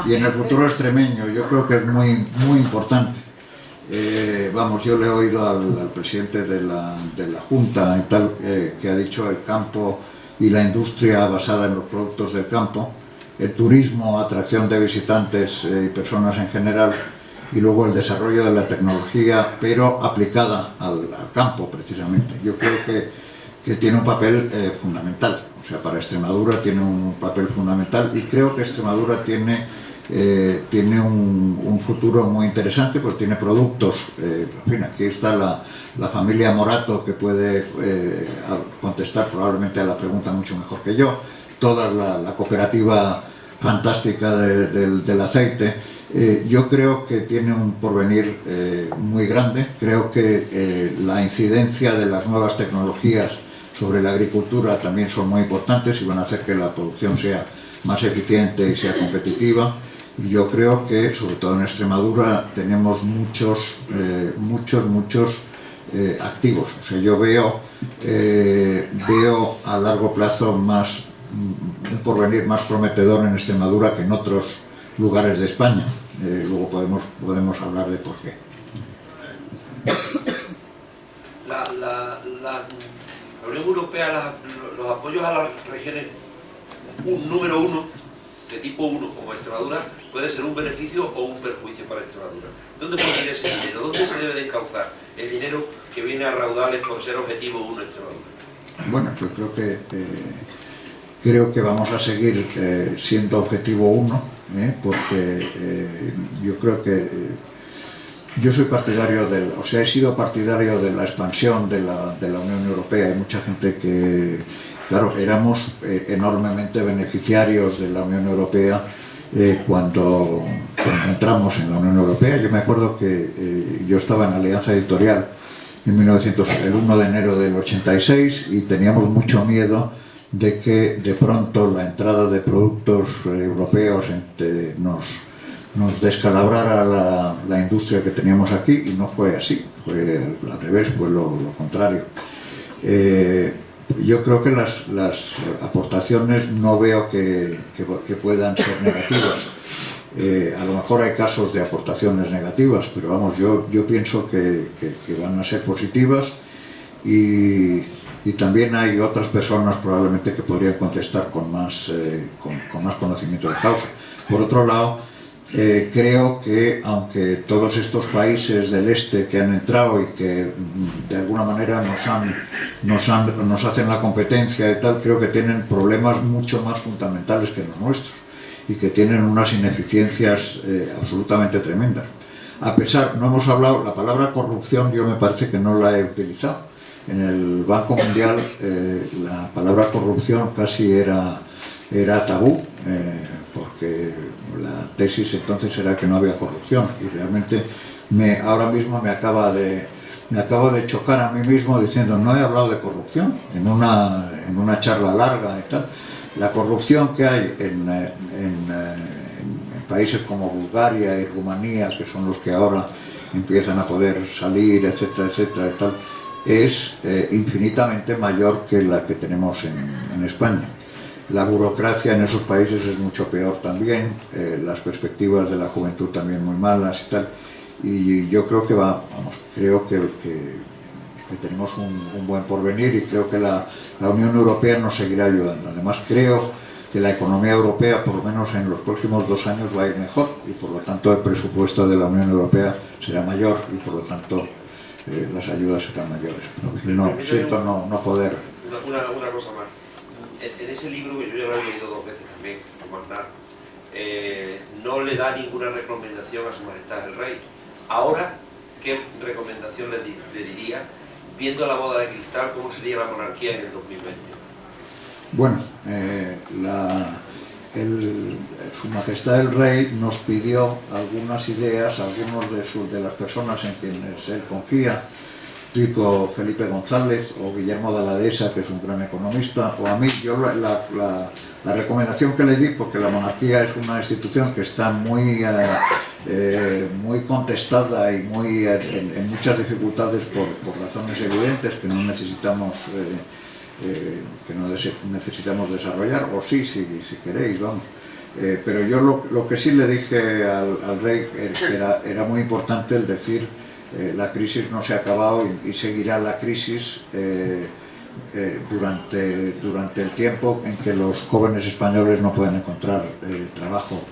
S3: Y en el futuro extremeño, yo creo que es muy, muy importante. Vamos, yo le he oído al presidente de la Junta y tal, que ha dicho el campo y la industria basada en los productos del campo, el turismo, atracción de visitantes y personas en general, y luego el desarrollo de la tecnología, pero aplicada al campo, precisamente. Yo creo que tiene un papel fundamental, o sea, para Extremadura tiene un papel fundamental, y creo que Extremadura tiene un futuro muy interesante, porque tiene productos. En fin, aquí está la familia Morato, que puede contestar probablemente a la pregunta mucho mejor que yo. Toda la cooperativa fantástica del aceite. Yo creo que tiene un porvenir muy grande. Creo que la incidencia de las nuevas tecnologías sobre la agricultura también son muy importantes y van a hacer que la producción sea más eficiente y sea competitiva. Y yo creo que, sobre todo en Extremadura, tenemos muchos activos. O sea, yo veo a largo plazo un porvenir más prometedor en Extremadura que en otros lugares de España. Luego podemos hablar de por qué.
S5: La Unión Europea, los apoyos a las regiones número 1, de tipo 1, como Extremadura, puede ser un beneficio o un perjuicio para Extremadura. ¿Dónde puede ir ese dinero? ¿Dónde se debe de encauzar el dinero que viene a raudales por ser objetivo 1 Extremadura?
S3: Bueno, pues creo que vamos a seguir siendo objetivo 1, porque yo creo que yo soy partidario he sido partidario de la expansión de la Unión Europea. Hay mucha gente que, claro, éramos enormemente beneficiarios de la Unión Europea cuando entramos en la Unión Europea. Yo me acuerdo que yo estaba en Alianza Editorial el 1 de enero del 86 y teníamos mucho miedo de que de pronto la entrada de productos europeos nos descalabrara la industria que teníamos aquí, y no fue así, fue al revés, fue lo contrario. Yo creo que las aportaciones no veo que puedan ser negativas. A lo mejor hay casos de aportaciones negativas, pero vamos, yo pienso que van a ser positivas, y también hay otras personas probablemente que podrían contestar con más conocimiento de causa. Por otro lado, creo que aunque todos estos países del este que han entrado y que de alguna manera nos hacen la competencia y tal, creo que tienen problemas mucho más fundamentales que los nuestros y que tienen unas ineficiencias absolutamente tremendas. A pesar, no hemos hablado, la palabra corrupción yo me parece que no la he utilizado. En el Banco Mundial la palabra corrupción casi era tabú, porque la tesis entonces era que no había corrupción, y realmente ahora mismo me acabo de chocar a mí mismo diciendo no he hablado de corrupción en una charla larga y tal. La corrupción que hay en países como Bulgaria y Rumanía, que son los que ahora empiezan a poder salir, etcétera, etcétera y tal, es infinitamente mayor que la que tenemos en España. La burocracia en esos países es mucho peor también, las perspectivas de la juventud también muy malas y tal, y yo creo que creo que tenemos un buen porvenir, y creo que la Unión Europea nos seguirá ayudando. Además, creo que la economía europea, por lo menos en los próximos 2 años, va a ir mejor, y por lo tanto el presupuesto de la Unión Europea será mayor, y por lo tanto las ayudas serán mayores. No, siento no poder.
S5: Una cosa más. En ese libro, que yo ya lo he leído 2 veces también, como Aznar, no le da ninguna recomendación a Su Majestad el Rey. Ahora, ¿qué recomendación le diría, viendo la boda de cristal, cómo sería la monarquía en el 2020?
S3: Bueno, Su Majestad el Rey nos pidió algunas ideas, algunos de las personas en quienes él confía, tipo Felipe González o Guillermo de la Dehesa, que es un gran economista, o a mí. Yo la recomendación que le di, porque la monarquía es una institución que está muy contestada y en muchas dificultades por razones evidentes que no necesitamos desarrollar, o sí, si queréis, vamos. Pero yo lo que sí le dije al rey era muy importante el decir: la crisis no se ha acabado y seguirá la crisis durante el tiempo en que los jóvenes españoles no pueden encontrar trabajo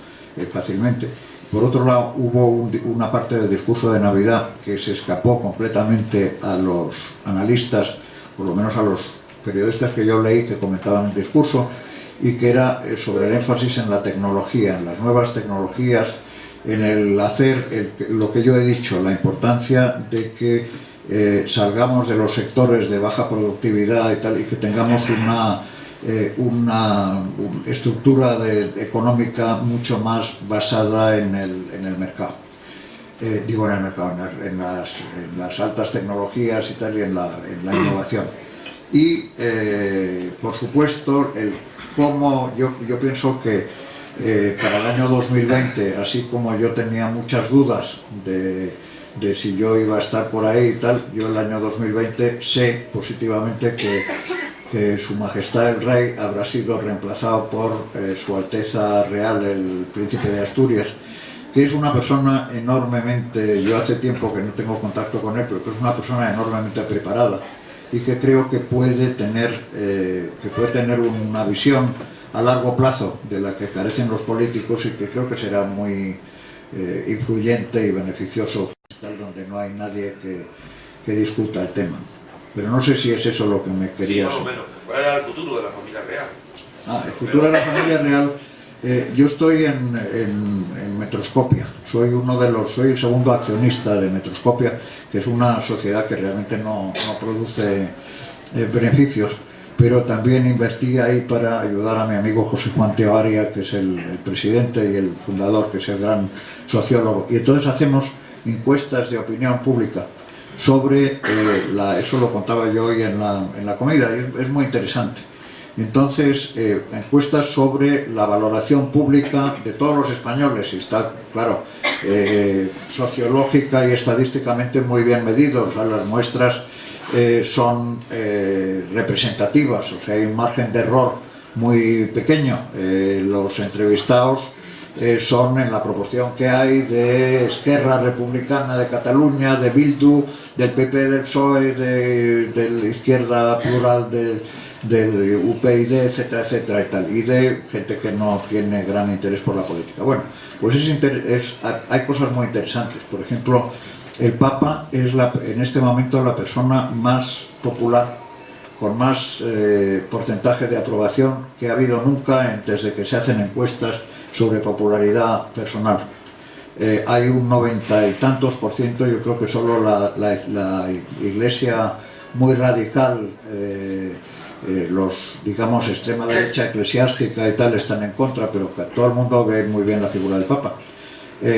S3: fácilmente. Por otro lado, hubo una parte del discurso de Navidad que se escapó completamente a los analistas, por lo menos a los periodistas que yo leí que comentaban el discurso, y que era sobre el énfasis en la tecnología, en las nuevas tecnologías, en el hacer lo que yo he dicho, la importancia de que salgamos de los sectores de baja productividad y tal, y que tengamos una estructura económica mucho más basada en el mercado. En las altas tecnologías y tal, y en la innovación. Y, por supuesto, cómo yo pienso que para el año 2020, así como yo tenía muchas dudas de si yo iba a estar por ahí y tal, yo el año 2020 sé positivamente que Su Majestad el Rey habrá sido reemplazado por Su Alteza Real el Príncipe de Asturias, que es una persona enormemente, yo hace tiempo que no tengo contacto con él, pero que es una persona enormemente preparada y que creo que puede tener una visión a largo plazo de la que carecen los políticos, y que creo que será muy influyente y beneficioso, donde no hay nadie que discuta el tema. Pero no sé si es eso lo que me querías...
S5: Sí, más o menos. ¿Cuál era el futuro de la familia real?
S3: El futuro de la familia real... yo estoy en Metroscopia, soy el segundo accionista de Metroscopia, que es una sociedad que realmente no produce beneficios, pero también invertí ahí para ayudar a mi amigo José Juan Teoaria, que es el presidente y el fundador, que es el gran sociólogo, y entonces hacemos encuestas de opinión pública sobre, eso lo contaba yo hoy en la comida, y es muy interesante. Entonces, encuestas sobre la valoración pública de todos los españoles, y está, claro, sociológica y estadísticamente muy bien medidos. O sea, las muestras son representativas, o sea, hay un margen de error muy pequeño. Los entrevistados son en la proporción que hay de Esquerra Republicana de Cataluña, de Bildu, del PP, del PSOE, de la Izquierda Plural del UPyD, etcétera, etcétera, y tal, y de gente que no tiene gran interés por la política. Bueno, pues hay cosas muy interesantes. Por ejemplo, el Papa es en este momento la persona más popular, con más porcentaje de aprobación que ha habido nunca desde que se hacen encuestas sobre popularidad personal. Hay un 90 y tantos %, yo creo que solo la Iglesia muy radical, digamos, extrema derecha eclesiástica y tal, están en contra, pero que todo el mundo ve muy bien la figura del Papa.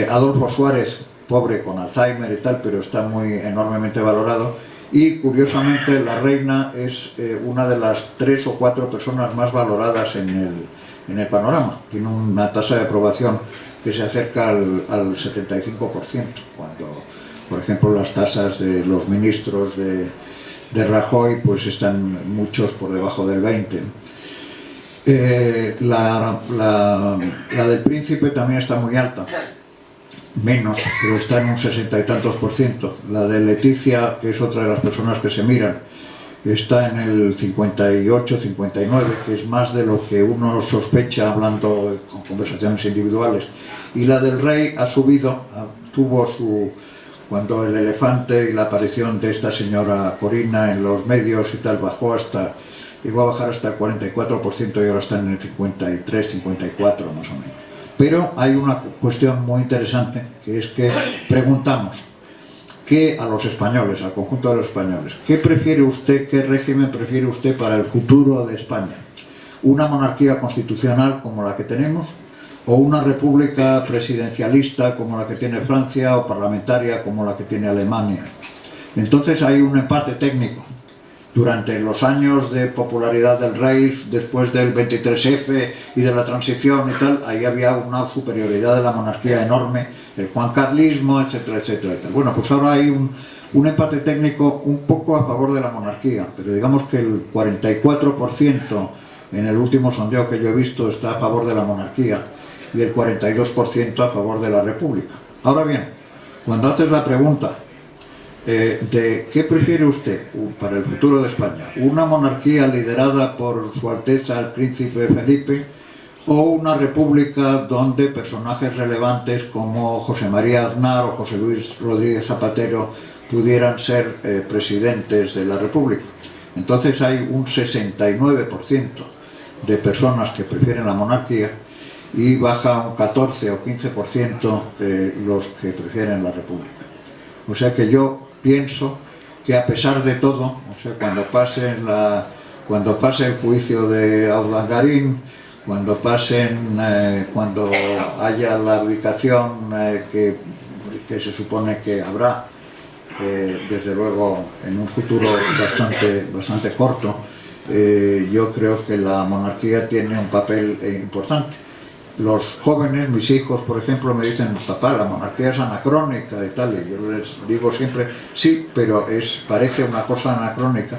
S3: Adolfo Suárez, pobre, con Alzheimer y tal, pero está muy enormemente valorado. Y curiosamente la reina es una de las 3 o 4 personas más valoradas en el panorama. Tiene una tasa de aprobación que se acerca al 75%, cuando, por ejemplo, las tasas de los ministros de Rajoy pues están muchos por debajo del 20%. La del príncipe también está muy alta, menos, pero está en un 60 y tantos %. La de Leticia, que es otra de las personas que se miran, está en el 58, 59, que es más de lo que uno sospecha hablando con conversaciones individuales. Y la del rey ha subido, tuvo cuando el elefante y la aparición de esta señora Corina en los medios y tal llegó a bajar hasta el 44% y ahora están en el 53, 54 más o menos. Pero hay una cuestión muy interesante, que es que preguntamos a los españoles, al conjunto de los españoles, ¿qué prefiere usted, qué régimen prefiere usted para el futuro de España? ¿Una monarquía constitucional como la que tenemos? ¿O una república presidencialista como la que tiene Francia o parlamentaria como la que tiene Alemania? Entonces hay un empate técnico. Durante los años de popularidad del rey, después del 23F y de la transición y tal, ahí había una superioridad de la monarquía enorme, el juancarlismo, etcétera, etcétera, etcétera. Bueno, pues ahora hay un empate técnico un poco a favor de la monarquía, pero digamos que el 44% en el último sondeo que yo he visto está a favor de la monarquía y el 42% a favor de la república. Ahora bien, cuando haces la pregunta de qué prefiere usted para el futuro de España, una monarquía liderada por Su Alteza el Príncipe Felipe o una república donde personajes relevantes como José María Aznar o José Luis Rodríguez Zapatero pudieran ser presidentes de la república, entonces hay un 69% de personas que prefieren la monarquía y baja un 14 o 15% los que prefieren la república. O sea que yo pienso que a pesar de todo, o sea, cuando pase el juicio de Urdangarín, cuando haya la abdicación que se supone que habrá, desde luego en un futuro bastante corto, yo creo que la monarquía tiene un papel importante. Los jóvenes, mis hijos, por ejemplo, me dicen, papá, la monarquía es anacrónica y tal, y yo les digo siempre, sí, pero parece una cosa anacrónica,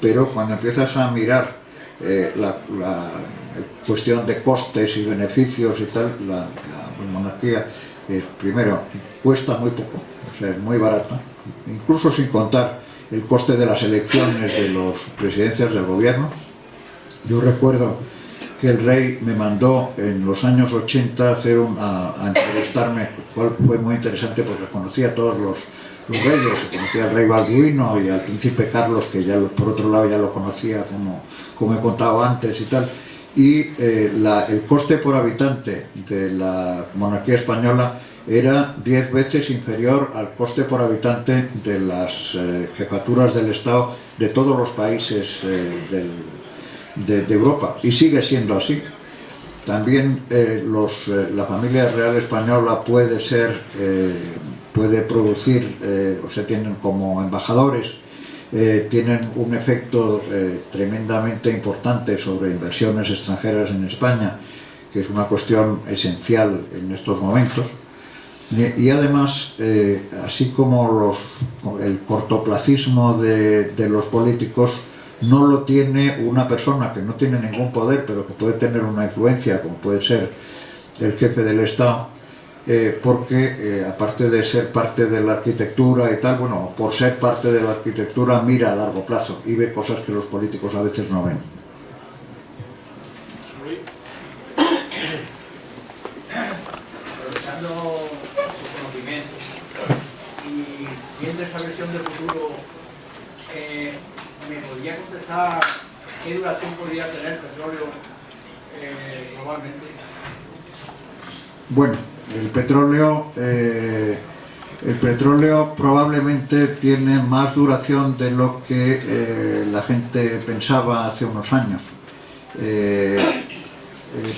S3: pero cuando empiezas a mirar la cuestión de costes y beneficios y tal, la monarquía, primero, cuesta muy poco, o sea, es muy barata, incluso sin contar el coste de las elecciones de las presidencias del gobierno. Yo recuerdo que el rey me mandó en los años 80 a entrevistarme, cual fue muy interesante porque conocía a todos los reyes, conocía al rey Balduino y al príncipe Carlos, que ya por otro lado ya lo conocía como he contado antes y tal, y el coste por habitante de la monarquía española era 10 veces inferior al coste por habitante de las jefaturas del Estado de todos los países de Europa, y sigue siendo así. También la familia real española puede producir, o sea, tienen como embajadores, tienen un efecto tremendamente importante sobre inversiones extranjeras en España, que es una cuestión esencial en estos momentos. Y además, así como el cortoplacismo de los políticos no lo tiene una persona que no tiene ningún poder, pero que puede tener una influencia, como puede ser el jefe del Estado, porque aparte de ser parte de la arquitectura y tal, bueno, por ser parte de la arquitectura mira a largo plazo y ve cosas que los políticos a veces no ven.
S6: Aprovechando sus conocimientos y viendo esta versión del futuro, ¿me podría contestar qué duración podría tener el petróleo globalmente?
S3: Bueno, el petróleo probablemente tiene más duración de lo que la gente pensaba hace unos años,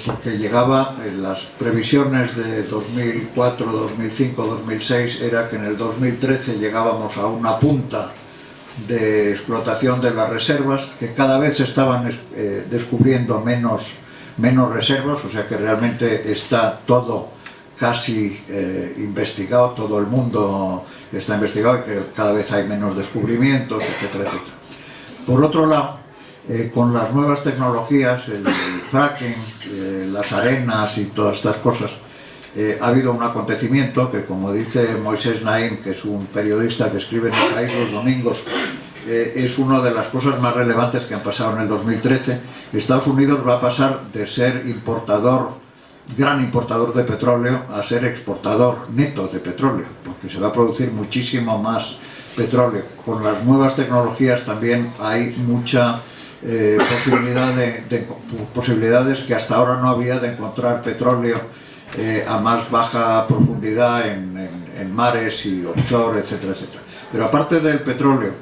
S3: porque llegaba, las previsiones de 2004, 2005, 2006 era que en el 2013 llegábamos a una punta de explotación de las reservas, que cada vez se estaban descubriendo menos reservas, o sea que realmente está todo casi investigado, todo el mundo está investigado y que cada vez hay menos descubrimientos, etcétera, etcétera. Por otro lado, con las nuevas tecnologías, el fracking, las arenas y todas estas cosas, ha habido un acontecimiento que, como dice Moisés Naim, que es un periodista que escribe en El País los domingos, es una de las cosas más relevantes que han pasado en el 2013. Estados Unidos va a pasar de ser importador gran importador de petróleo a ser exportador neto de petróleo, porque se va a producir muchísimo más petróleo. Con las nuevas tecnologías también hay mucha posibilidades que hasta ahora no había de encontrar petróleo a más baja profundidad en mares y offshore, etcétera, etcétera. Pero aparte del petróleo,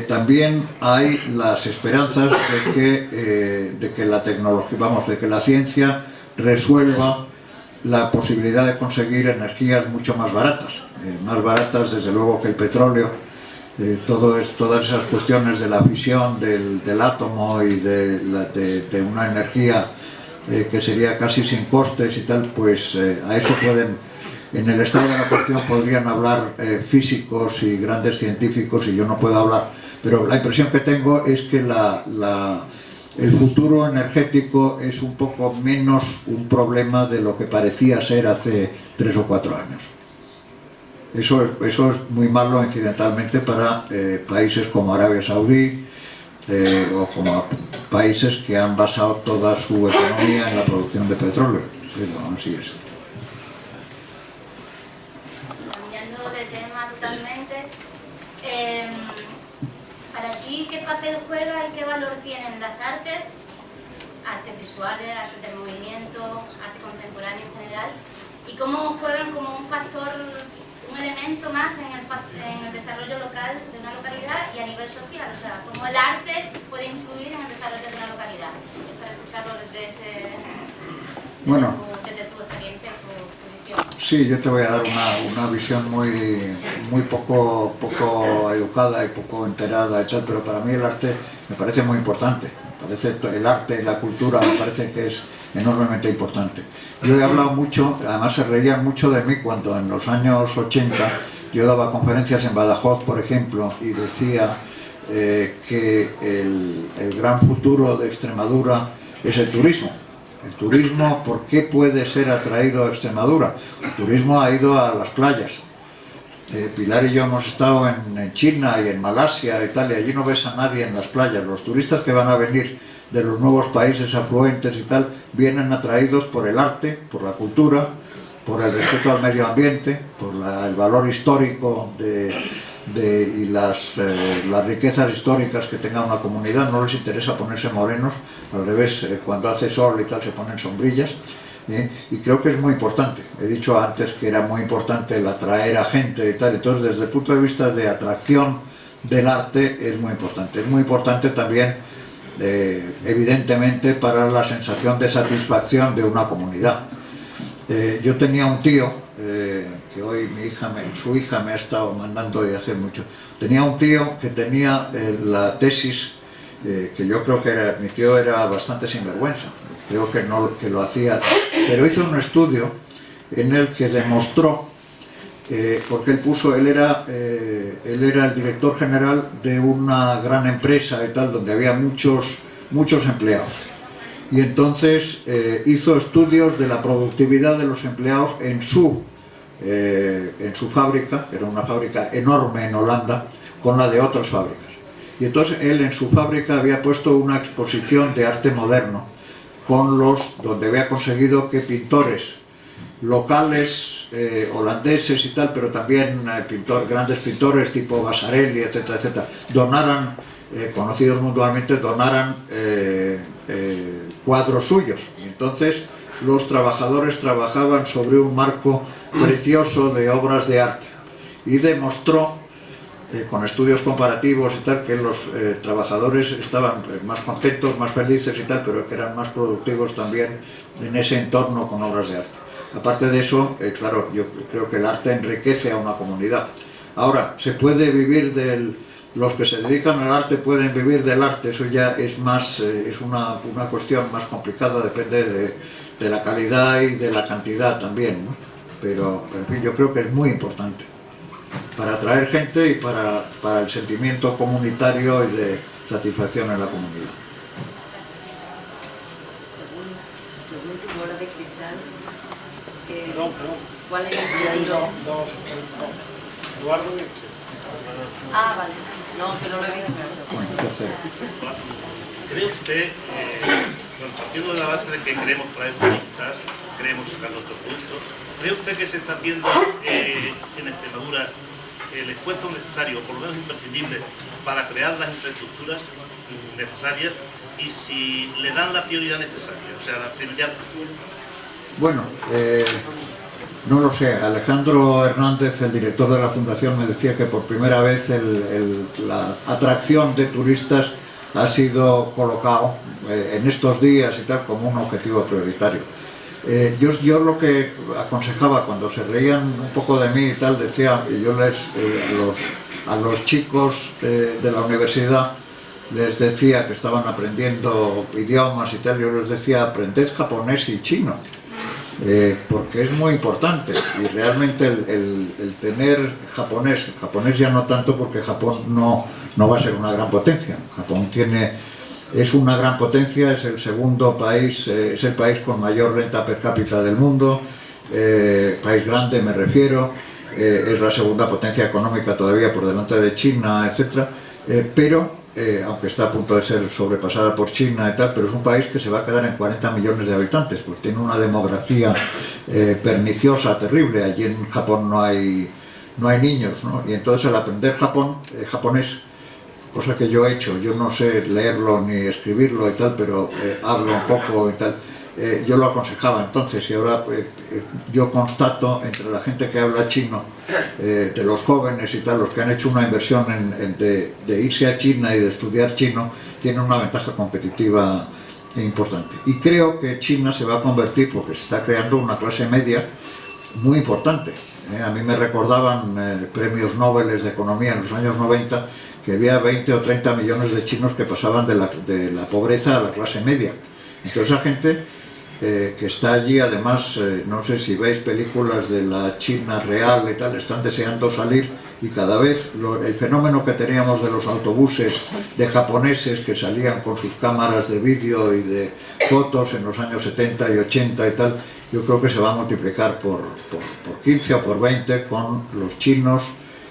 S3: también hay las esperanzas de que la tecnología, de que la ciencia resuelva la posibilidad de conseguir energías mucho más baratas desde luego que el petróleo. Todas esas cuestiones de la fisión del átomo y de una energía que sería casi sin costes y tal, pues a eso pueden, en el estado de la cuestión podrían hablar físicos y grandes científicos, y yo no puedo hablar, pero la impresión que tengo es que el futuro energético es un poco menos un problema de lo que parecía ser hace 3 o 4 años. Eso es muy malo incidentalmente para países como Arabia Saudí o como países que han basado toda su economía en la producción de petróleo. Pero así es.
S7: Cambiando de tema totalmente, para ti, ¿qué papel juega y qué valor tienen las artes visuales, artes del movimiento, arte contemporáneo en general? ¿Y cómo juegan como un factor, un elemento más en el desarrollo local de una localidad y a nivel social? O sea, ¿cómo el arte puede influir en el desarrollo de una localidad? Es para escucharlo desde tu experiencia, tu visión.
S3: Sí, yo te voy a dar una visión muy poco educada y poco enterada, pero para mí el arte me parece muy importante. El arte y la cultura me parece que es enormemente importante. Yo he hablado mucho, además se reían mucho de mí cuando en los años 80 yo daba conferencias en Badajoz, por ejemplo, y decía que el gran futuro de Extremadura es el turismo. El turismo, ¿por qué puede ser atraído a Extremadura? El turismo ha ido a las playas. Pilar y yo hemos estado en China y en Malasia y tal, y allí no ves a nadie en las playas. Los turistas que van a venir de los nuevos países afluentes y tal, vienen atraídos por el arte, por la cultura, por el respeto al medio ambiente, por el valor histórico y las riquezas históricas que tenga una comunidad. No les interesa ponerse morenos, al revés, cuando hace sol y tal se ponen sombrillas. Y creo que es muy importante. He dicho antes que era muy importante el atraer a gente y tal, entonces desde el punto de vista de atracción del arte es muy importante. Es muy importante también, evidentemente, para la sensación de satisfacción de una comunidad. Yo tenía un tío, que hoy su hija me ha estado mandando de hace mucho. Tenía un tío que tenía la tesis, que yo creo que mi tío era bastante sinvergüenza. Creo que lo hacía, pero hizo un estudio en el que demostró, porque él era el director general de una gran empresa y tal, donde había muchos empleados, y entonces hizo estudios de la productividad de los empleados en su fábrica, que era una fábrica enorme en Holanda, con la de otras fábricas, y entonces él en su fábrica había puesto una exposición de arte moderno, donde había conseguido que pintores locales, holandeses y tal, pero también grandes pintores tipo Vasarely, etcétera, etcétera, donaran, conocidos mundialmente, donaran cuadros suyos. Y entonces los trabajadores trabajaban sobre un marco precioso de obras de arte, y demostró con estudios comparativos y tal, que los trabajadores estaban más contentos, más felices y tal, pero que eran más productivos también en ese entorno con obras de arte. Aparte de eso, claro, yo creo que el arte enriquece a una comunidad. Ahora, ¿se puede vivir los que se dedican al arte pueden vivir del arte? Eso ya es más, es una cuestión más complicada, depende de la calidad y de la cantidad también, ¿no? Pero en fin, yo creo que es muy importante para atraer gente y para el sentimiento comunitario y de satisfacción en la comunidad.
S4: Según tu bola de cristal, ¿cuál es el futuro?
S8: Eduardo.
S4: Ah, vale. No, que no lo he visto.
S8: ¿Cree usted, partiendo de la base de que queremos traer turistas, queremos sacar nuestros productos. ¿Cree usted que se está haciendo en Extremadura el esfuerzo necesario, por lo menos imprescindible, para crear las infraestructuras necesarias, y si le dan la prioridad necesaria? O sea, la prioridad...
S3: Bueno, no lo sé. Alejandro Hernández, el director de la Fundación, me decía que por primera vez la atracción de turistas ha sido colocado en estos días y tal como un objetivo prioritario. Yo lo que aconsejaba cuando se reían un poco de mí y tal, decía, yo a los chicos de la universidad les decía que estaban aprendiendo idiomas y tal, yo les decía, aprended japonés y chino, porque es muy importante, y realmente el tener japonés ya no tanto, porque Japón no va a ser una gran potencia. Japón es una gran potencia, es el segundo país, es el país con mayor renta per cápita del mundo, país grande me refiero, es la segunda potencia económica todavía por delante de China, etc. Pero, aunque está a punto de ser sobrepasada por China y tal, pero es un país que se va a quedar en 40 millones de habitantes, pues tiene una demografía perniciosa, terrible. Allí en Japón no hay niños, ¿no? Y entonces al aprender japonés, cosa que yo he hecho, yo no sé leerlo ni escribirlo y tal, pero hablo un poco y tal, yo lo aconsejaba entonces, y ahora yo constato entre la gente que habla chino, de los jóvenes y tal, los que han hecho una inversión de irse a China y de estudiar chino, tienen una ventaja competitiva importante. Y creo que China se va a convertir, porque se está creando una clase media muy importante. A mí me recordaban premios Nobel de Economía en los años 90, que había 20 o 30 millones de chinos que pasaban de la pobreza a la clase media. Entonces esa gente que está allí, además, no sé si veis películas de la China real y tal, están deseando salir, y cada vez el fenómeno que teníamos de los autobuses de japoneses que salían con sus cámaras de vídeo y de fotos en los años 70 y 80 y tal, yo creo que se va a multiplicar por 15 o por 20 con los chinos,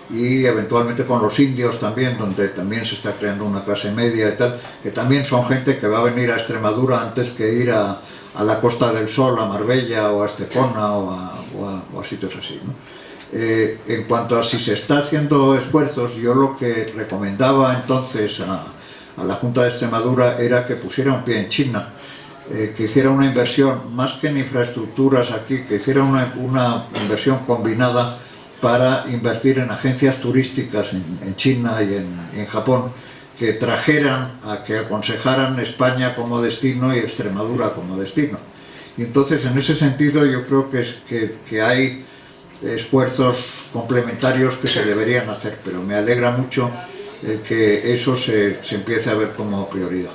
S3: y eventualmente con los indios también, donde también se está creando una clase media y tal, que también son gente que va a venir a Extremadura antes que ir a la Costa del Sol, a Marbella o a Estepona o a sitios así, ¿no? En cuanto a si se está haciendo esfuerzos, yo lo que recomendaba entonces a la Junta de Extremadura era que pusiera un pie en China, que hiciera una inversión, más que en infraestructuras aquí, que hiciera una inversión combinada para invertir en agencias turísticas en China y en Japón, que trajeran, que aconsejaran España como destino y Extremadura como destino. Y entonces, en ese sentido, yo creo que hay esfuerzos complementarios que se deberían hacer, pero me alegra mucho que eso se empiece a ver como prioridad.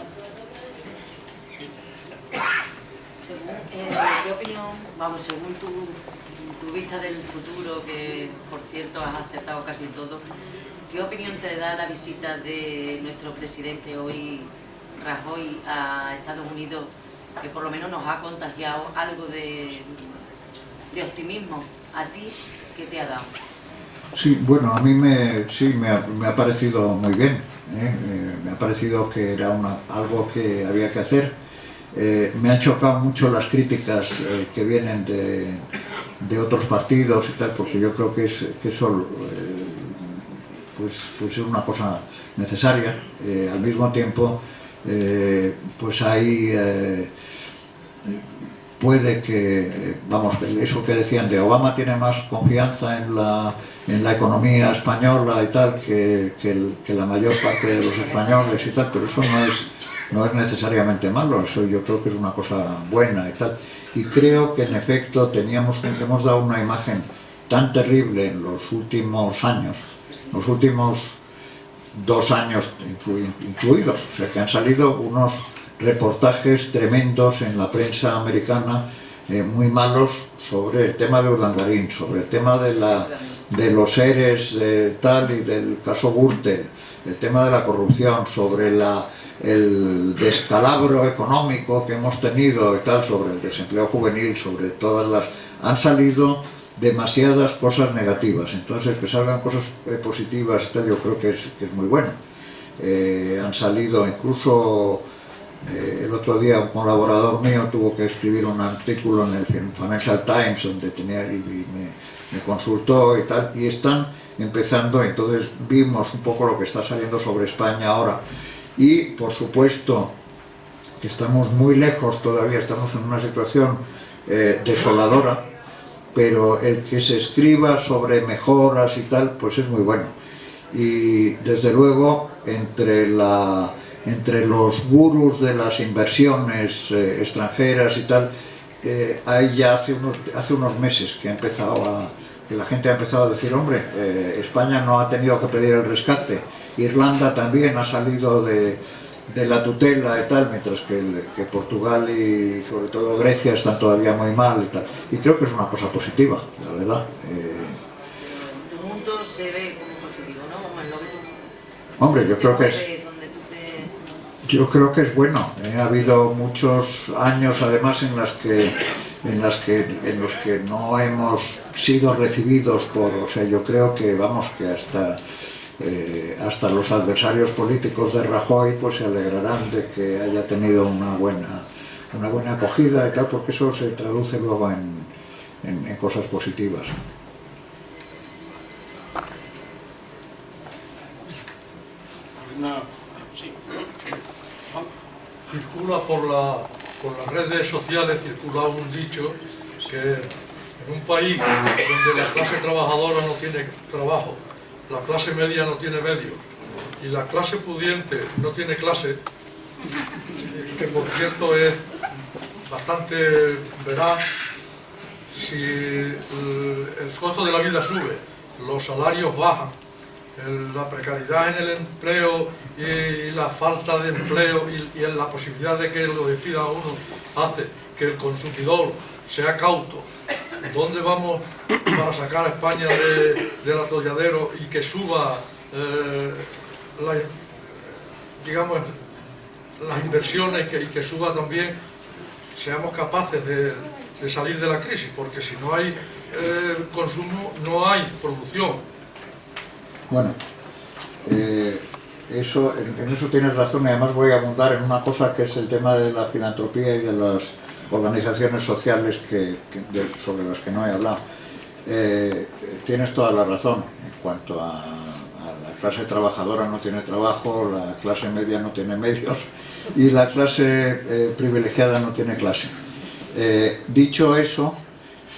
S4: ¿Qué opinión, vamos, según tu vista del futuro, que por cierto has acertado casi todo, qué opinión te da la visita de nuestro presidente hoy, Rajoy, a Estados Unidos, que por lo menos nos ha contagiado algo de optimismo? ¿A ti qué te ha dado?
S3: Sí, bueno, a mí me ha parecido muy bien, me ha parecido que era algo que había que hacer. Me han chocado mucho las críticas que vienen de otros partidos y tal, porque yo creo que eso pues es una cosa necesaria. Al mismo tiempo, pues ahí puede que, vamos, eso que decían de Obama tiene más confianza en la economía española y tal que la mayor parte de los españoles y tal, pero eso no es necesariamente malo, eso yo creo que es una cosa buena y tal. Y creo que en efecto hemos dado una imagen tan terrible en los últimos años, los últimos 2 años incluidos, o sea que han salido unos reportajes tremendos en la prensa americana, muy malos, sobre el tema de Urdangarín, sobre el tema de los seres de tal y del caso Gürtel, el tema de la corrupción, sobre el descalabro económico que hemos tenido y tal, sobre el desempleo juvenil, sobre todas las... Han salido demasiadas cosas negativas, entonces que salgan cosas positivas y tal, yo creo que es muy bueno. Han salido incluso el otro día un colaborador mío tuvo que escribir un artículo en el Financial Times donde tenía y me consultó y tal, y están empezando, entonces vimos un poco lo que está saliendo sobre España ahora, y por supuesto que estamos muy lejos todavía, estamos en una situación desoladora, pero el que se escriba sobre mejoras y tal, pues es muy bueno. Y desde luego entre los gurús de las inversiones extranjeras y tal, hay ya hace unos meses que la gente ha empezado a decir, hombre, España no ha tenido que pedir el rescate, Irlanda también ha salido de la tutela y tal, mientras que Portugal y sobre todo Grecia están todavía muy mal y tal. Y creo que es una cosa positiva, la verdad.
S9: Tu mundo se ve como positivo, ¿no? Como es lo que tú...
S3: Hombre, yo creo que es bueno. Ha habido muchos años además en los que no hemos sido recibidos o sea, yo creo que vamos, que hasta los adversarios políticos de Rajoy pues se alegrarán de que haya tenido una buena acogida y tal, porque eso se traduce luego en cosas positivas.
S10: Circula por las redes sociales, circula un dicho que en un país donde la clase trabajadora no tiene trabajo, la clase media no tiene medios y la clase pudiente no tiene clase, que por cierto es bastante veraz, si el costo de la vida sube, los salarios bajan, la precariedad en el empleo y la falta de empleo y la posibilidad de que lo despida a uno hace que el consumidor sea cauto. ¿Dónde vamos para sacar a España del atolladero y que suba las inversiones y que suba también, seamos capaces de salir de la crisis? Porque si no hay consumo, no hay producción.
S3: Bueno, en eso tienes razón, y además voy a abundar en una cosa que es el tema de la filantropía y de las organizaciones sociales sobre las que no he hablado. Tienes toda la razón en cuanto a la clase trabajadora no tiene trabajo, la clase media no tiene medios y la clase privilegiada no tiene clase. Dicho eso,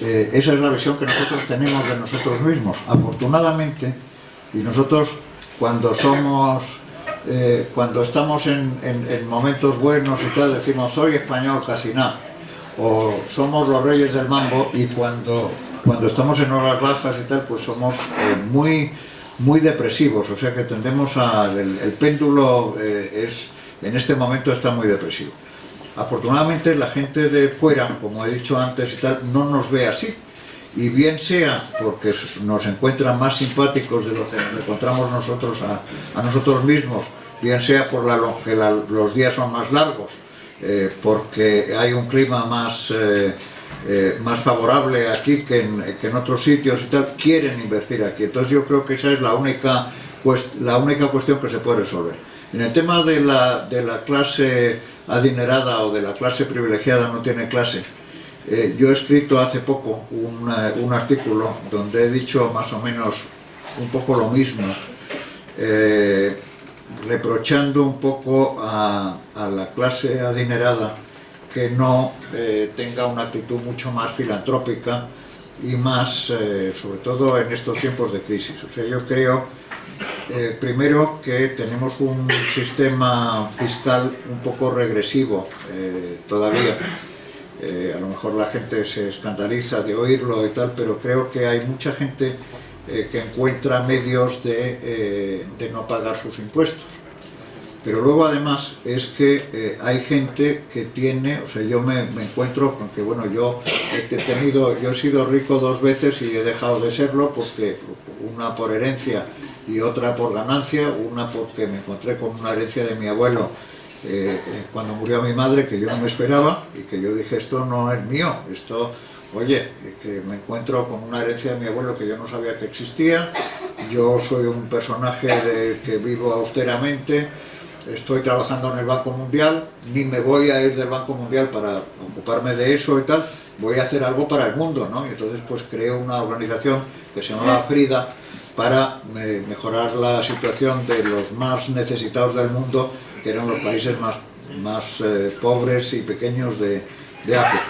S3: esa es la visión que nosotros tenemos de nosotros mismos. Afortunadamente, y nosotros cuando estamos en momentos buenos y tal, decimos soy español casi nada, o somos los reyes del mambo, y cuando estamos en horas bajas y tal, pues somos muy depresivos, o sea que tendemos el péndulo en este momento está muy depresivo. Afortunadamente la gente de fuera, como he dicho antes y tal, no nos ve así. Y bien sea porque nos encuentran más simpáticos de lo que nos encontramos nosotros a nosotros mismos, bien sea por que los días son más largos, porque hay un clima más favorable aquí que en otros sitios y tal, quieren invertir aquí. Entonces yo creo que esa es la única cuestión que se puede resolver. En el tema de la clase adinerada o de la clase privilegiada no tiene clase, yo he escrito hace poco un artículo donde he dicho más o menos un poco lo mismo, reprochando un poco a la clase adinerada que no tenga una actitud mucho más filantrópica y más, sobre todo en estos tiempos de crisis. O sea, yo creo, primero, que tenemos un sistema fiscal un poco regresivo todavía. A lo mejor la gente se escandaliza de oírlo y tal, pero creo que hay mucha gente que encuentra medios de no pagar sus impuestos. Pero luego además es que hay gente que tiene, o sea, yo me encuentro con que, bueno, yo he sido rico 2 veces y he dejado de serlo, porque una por herencia y otra por ganancia, una porque me encontré con una herencia de mi abuelo cuando murió mi madre, que yo no me esperaba, y que yo dije, esto no es mío, esto, oye, que me encuentro con una herencia de mi abuelo que yo no sabía que existía, yo soy un personaje que vivo austeramente, estoy trabajando en el Banco Mundial, ni me voy a ir del Banco Mundial para ocuparme de eso y tal, voy a hacer algo para el mundo, ¿no? Y entonces pues creo una organización que se llamaba Frida para mejorar la situación de los más necesitados del mundo, que eran los países más pobres y pequeños de África.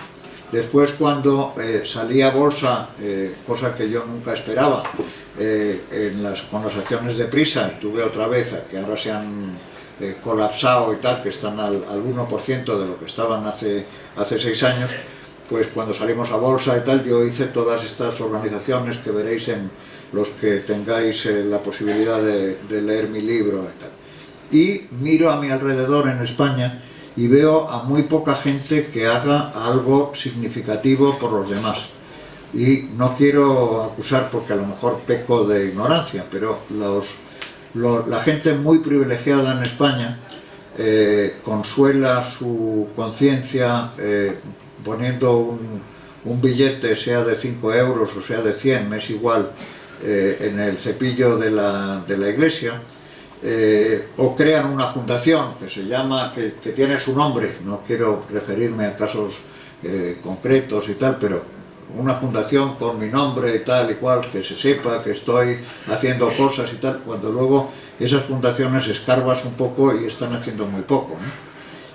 S3: Después, cuando salí a bolsa, cosa que yo nunca esperaba, con las acciones de Prisa, tuve otra vez, que ahora se han colapsado y tal, que están al 1% de lo que estaban hace 6 años, pues cuando salimos a bolsa y tal, yo hice todas estas organizaciones que veréis en los que tengáis la posibilidad de leer mi libro y tal. Y miro a mi alrededor en España y veo a muy poca gente que haga algo significativo por los demás. Y no quiero acusar porque a lo mejor peco de ignorancia, pero la gente muy privilegiada en España consuela su conciencia poniendo un billete, sea de 5 euros o sea de 100, me es igual, en el cepillo de la iglesia, o crean una fundación que se llama, que tiene su nombre, no quiero referirme a casos concretos y tal, pero una fundación con mi nombre y tal y cual, que se sepa que estoy haciendo cosas y tal, cuando luego esas fundaciones escarbas un poco y están haciendo muy poco, ¿no?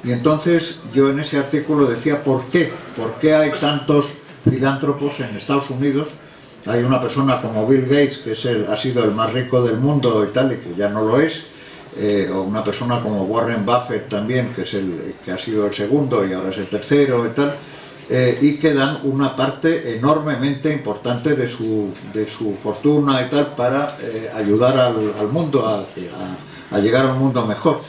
S3: Y entonces yo en ese artículo decía ¿por qué? ¿Por qué hay tantos filántropos en Estados Unidos? Hay una persona como Bill Gates, que ha sido el más rico del mundo y tal, y que ya no lo es, o una persona como Warren Buffett también, que ha sido el segundo y ahora es el tercero y tal, y que dan una parte enormemente importante de su fortuna y tal para ayudar al mundo a llegar a un mundo mejor.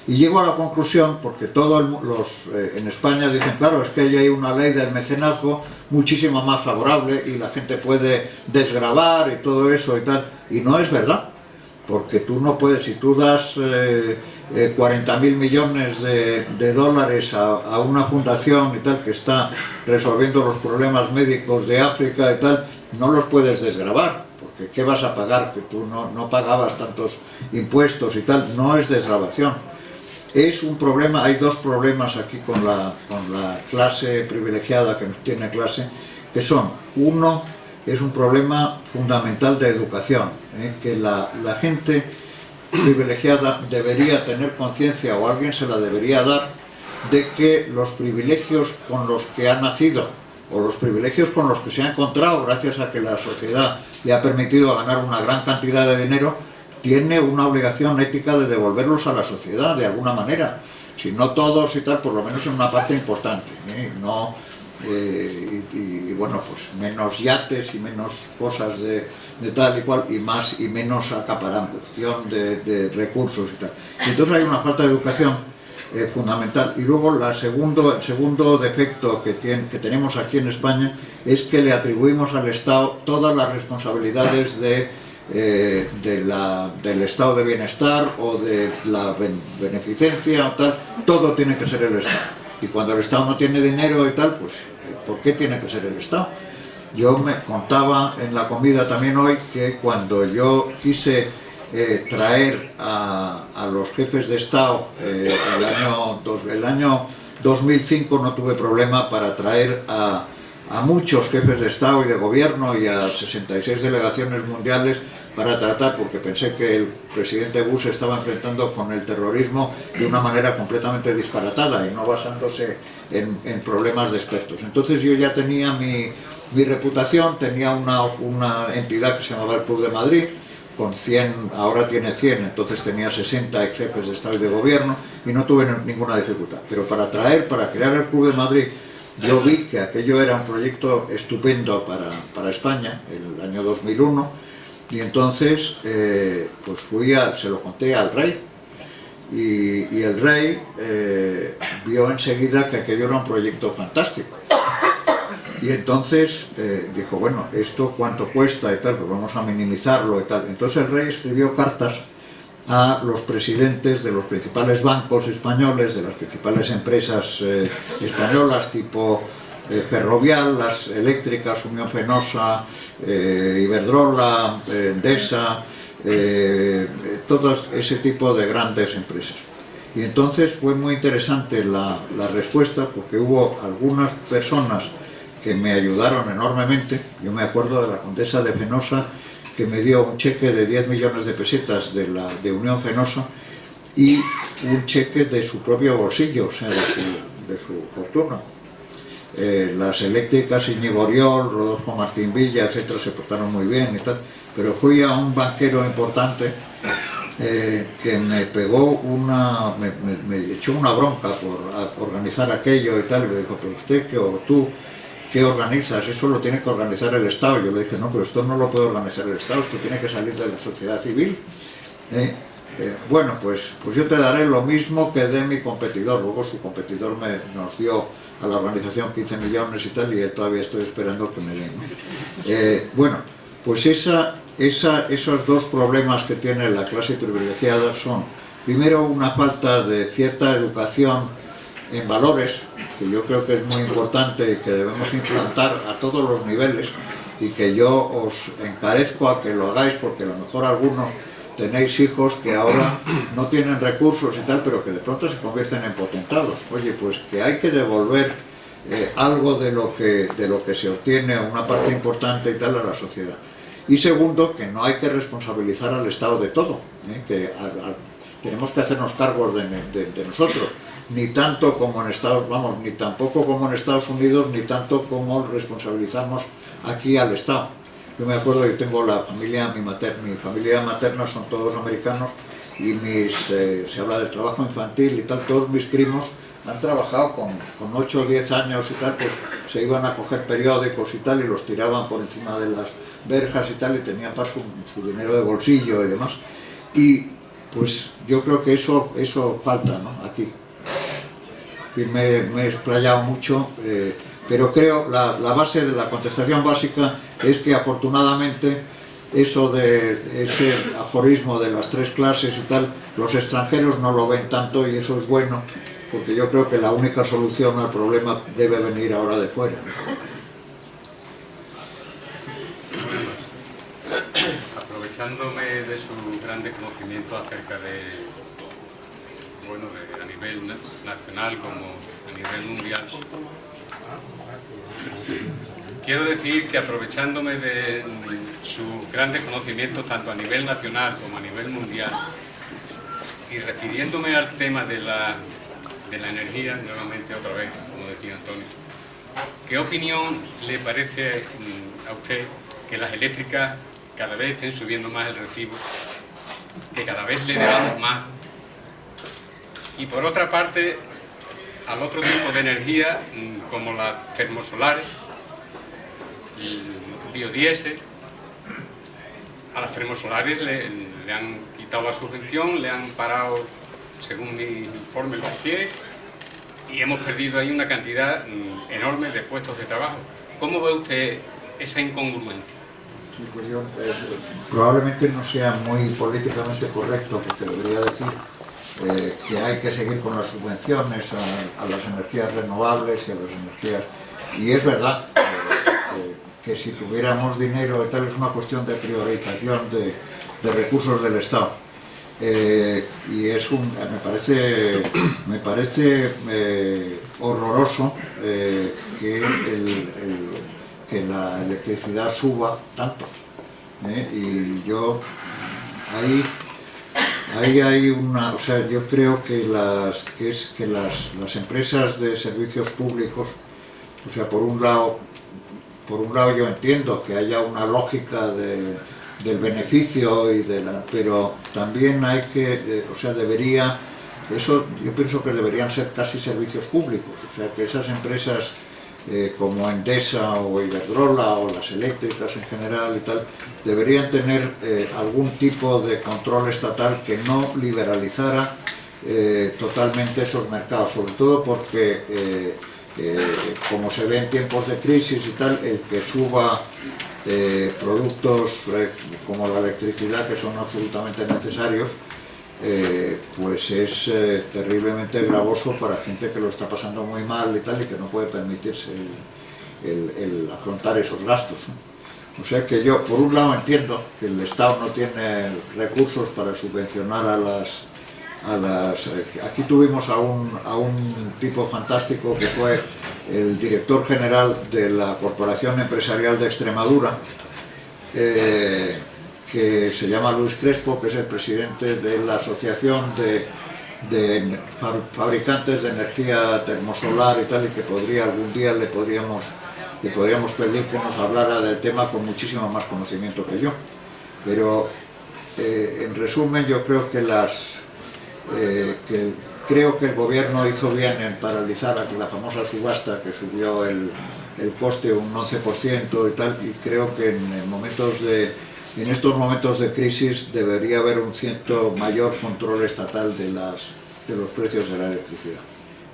S3: Y llego a la conclusión, porque en España dicen, claro, es que hay una ley del mecenazgo muchísimo más favorable y la gente puede desgravar y todo eso y tal, y no es verdad, porque tú no puedes, si tú das 40.000 millones de dólares a una fundación y tal que está resolviendo los problemas médicos de África y tal, no los puedes desgravar, porque ¿qué vas a pagar? Que tú no pagabas tantos impuestos y tal, no es desgravación. Es un problema, hay dos problemas aquí con la clase privilegiada que no tiene clase, que son, uno, es un problema fundamental de educación, que la gente privilegiada debería tener conciencia, o alguien se la debería dar, de que los privilegios con los que ha nacido, o los privilegios con los que se ha encontrado gracias a que la sociedad le ha permitido ganar una gran cantidad de dinero, tiene una obligación ética de devolverlos a la sociedad de alguna manera, si no todos y tal, por lo menos en una parte importante, y bueno, pues menos yates y menos cosas de tal y cual, y menos acaparación de recursos y tal. Y entonces hay una falta de educación fundamental. Y luego el segundo defecto que tenemos aquí en España es que le atribuimos al Estado todas las responsabilidades del estado de bienestar o de la beneficencia o tal, todo tiene que ser el Estado. Y cuando el Estado no tiene dinero y tal, pues ¿por qué tiene que ser el Estado? Yo me contaba en la comida también hoy que cuando yo quise traer a los jefes de Estado el año 2005 no tuve problema para traer a muchos jefes de Estado y de Gobierno y a 66 delegaciones mundiales para tratar, porque pensé que el presidente Bush estaba enfrentando con el terrorismo de una manera completamente disparatada y no basándose en problemas de expertos. Entonces yo ya tenía mi reputación, tenía una entidad que se llamaba el Club de Madrid, con 100, ahora tiene 100, entonces tenía 60 ex jefes de Estado y de Gobierno y no tuve ninguna dificultad. Pero para crear el Club de Madrid, yo vi que aquello era un proyecto estupendo para España, el año 2001, y entonces pues se lo conté al rey, y el rey vio enseguida que aquello era un proyecto fantástico. Y entonces dijo, bueno, ¿esto cuánto cuesta y tal? Pues vamos a minimizarlo y tal. Entonces el rey escribió cartas a los presidentes de los principales bancos españoles, de las principales empresas españolas, tipo Ferrovial, las eléctricas, Unión Fenosa, Iberdrola, Endesa, todo ese tipo de grandes empresas. Y entonces fue muy interesante la respuesta, porque hubo algunas personas que me ayudaron enormemente. Yo me acuerdo de la condesa de Fenosa, que me dio un cheque de 10 millones de pesetas de Unión Fenosa y un cheque de su propio bolsillo, o sea, de su fortuna. Las eléctricas, Íñigo Oriol, Rodolfo Martín Villa, etcétera, se portaron muy bien y tal, pero fui a un banquero importante que me pegó me echó una bronca por organizar aquello y tal, y me dijo, pero usted, tú, ¿qué organizas? Eso lo tiene que organizar el Estado. Yo le dije, no, pero esto no lo puede organizar el Estado, esto tiene que salir de la sociedad civil. Bueno, pues yo te daré lo mismo que de mi competidor. Luego su competidor nos dio a la organización 15 millones y tal, y él todavía estoy esperando que me den, ¿no? Bueno, pues esos dos problemas que tiene la clase privilegiada son, primero, una falta de cierta educación en valores, que yo creo que es muy importante y que debemos implantar a todos los niveles, y que yo os encarezco a que lo hagáis, porque a lo mejor algunos tenéis hijos que ahora no tienen recursos y tal, pero que de pronto se convierten en potentados. Oye, pues que hay que devolver algo de lo que se obtiene, una parte importante y tal, a la sociedad. Y segundo, que no hay que responsabilizar al Estado de todo, que tenemos que hacernos cargos de nosotros, ni tanto como en Estados, vamos, ni tampoco como en Estados Unidos, ni tanto como responsabilizamos aquí al Estado. Yo me acuerdo, yo tengo la familia, mi familia materna son todos americanos, y se habla del trabajo infantil y tal, todos mis primos han trabajado con 8 o 10 años y tal, pues se iban a coger periódicos y tal, y los tiraban por encima de las verjas y tal, y tenían para su dinero de bolsillo y demás. Y pues yo creo que eso falta, ¿no?, aquí. Me he explayado mucho, pero creo la base de la contestación básica es que afortunadamente eso de ese aforismo de las 3 clases y tal, los extranjeros no lo ven tanto, y eso es bueno, porque yo creo que la única solución al problema debe venir ahora de fuera.
S11: Aprovechándome de su grande conocimiento acerca de a nivel nacional como a nivel mundial, quiero decir que aprovechándome de su grande conocimiento tanto a nivel nacional como a nivel mundial, y refiriéndome al tema de la energía, nuevamente otra vez, como decía Antonio, ¿qué opinión le parece a usted que las eléctricas cada vez estén subiendo más el recibo, que cada vez le debamos más? Y por otra parte, al otro tipo de energía, como las termosolares, el biodiesel, a las termosolares le han quitado la subvención, le han parado, según mi informe, los pies, y hemos perdido ahí una cantidad enorme de puestos de trabajo. ¿Cómo ve usted esa incongruencia?
S3: Sí, pues yo probablemente no sea muy políticamente correcto, porque debería decir que hay que seguir con las subvenciones a las energías renovables y a las energías... Y es verdad que si tuviéramos dinero y tal, es una cuestión de priorización de recursos del Estado. Y es me parece horroroso que la electricidad suba tanto. Y yo ahí hay una, o sea, yo creo que las empresas de servicios públicos, o sea, por un lado yo entiendo que haya una lógica del beneficio pero también hay que, o sea, yo pienso que deberían ser casi servicios públicos, o sea, que esas empresas como Endesa o Iberdrola o las eléctricas en general y tal, deberían tener algún tipo de control estatal que no liberalizara totalmente esos mercados, sobre todo porque como se ve en tiempos de crisis y tal, el que suba productos como la electricidad, que son absolutamente necesarios, pues es terriblemente gravoso para gente que lo está pasando muy mal y tal, y que no puede permitirse el afrontar esos gastos, ¿no? O sea que yo, por un lado, entiendo que el Estado no tiene recursos para subvencionar Aquí tuvimos a un tipo fantástico que fue el director general de la Corporación Empresarial de Extremadura, que se llama Luis Crespo, que es el presidente de la Asociación de Fabricantes de Energía Termosolar y tal, y que algún día le podríamos pedir que nos hablara del tema con muchísimo más conocimiento que yo. Pero en resumen, yo creo que creo que el gobierno hizo bien en paralizar la famosa subasta que subió el coste un 11% y tal, y creo que en estos momentos de crisis debería haber un cierto mayor control estatal de los precios de la electricidad.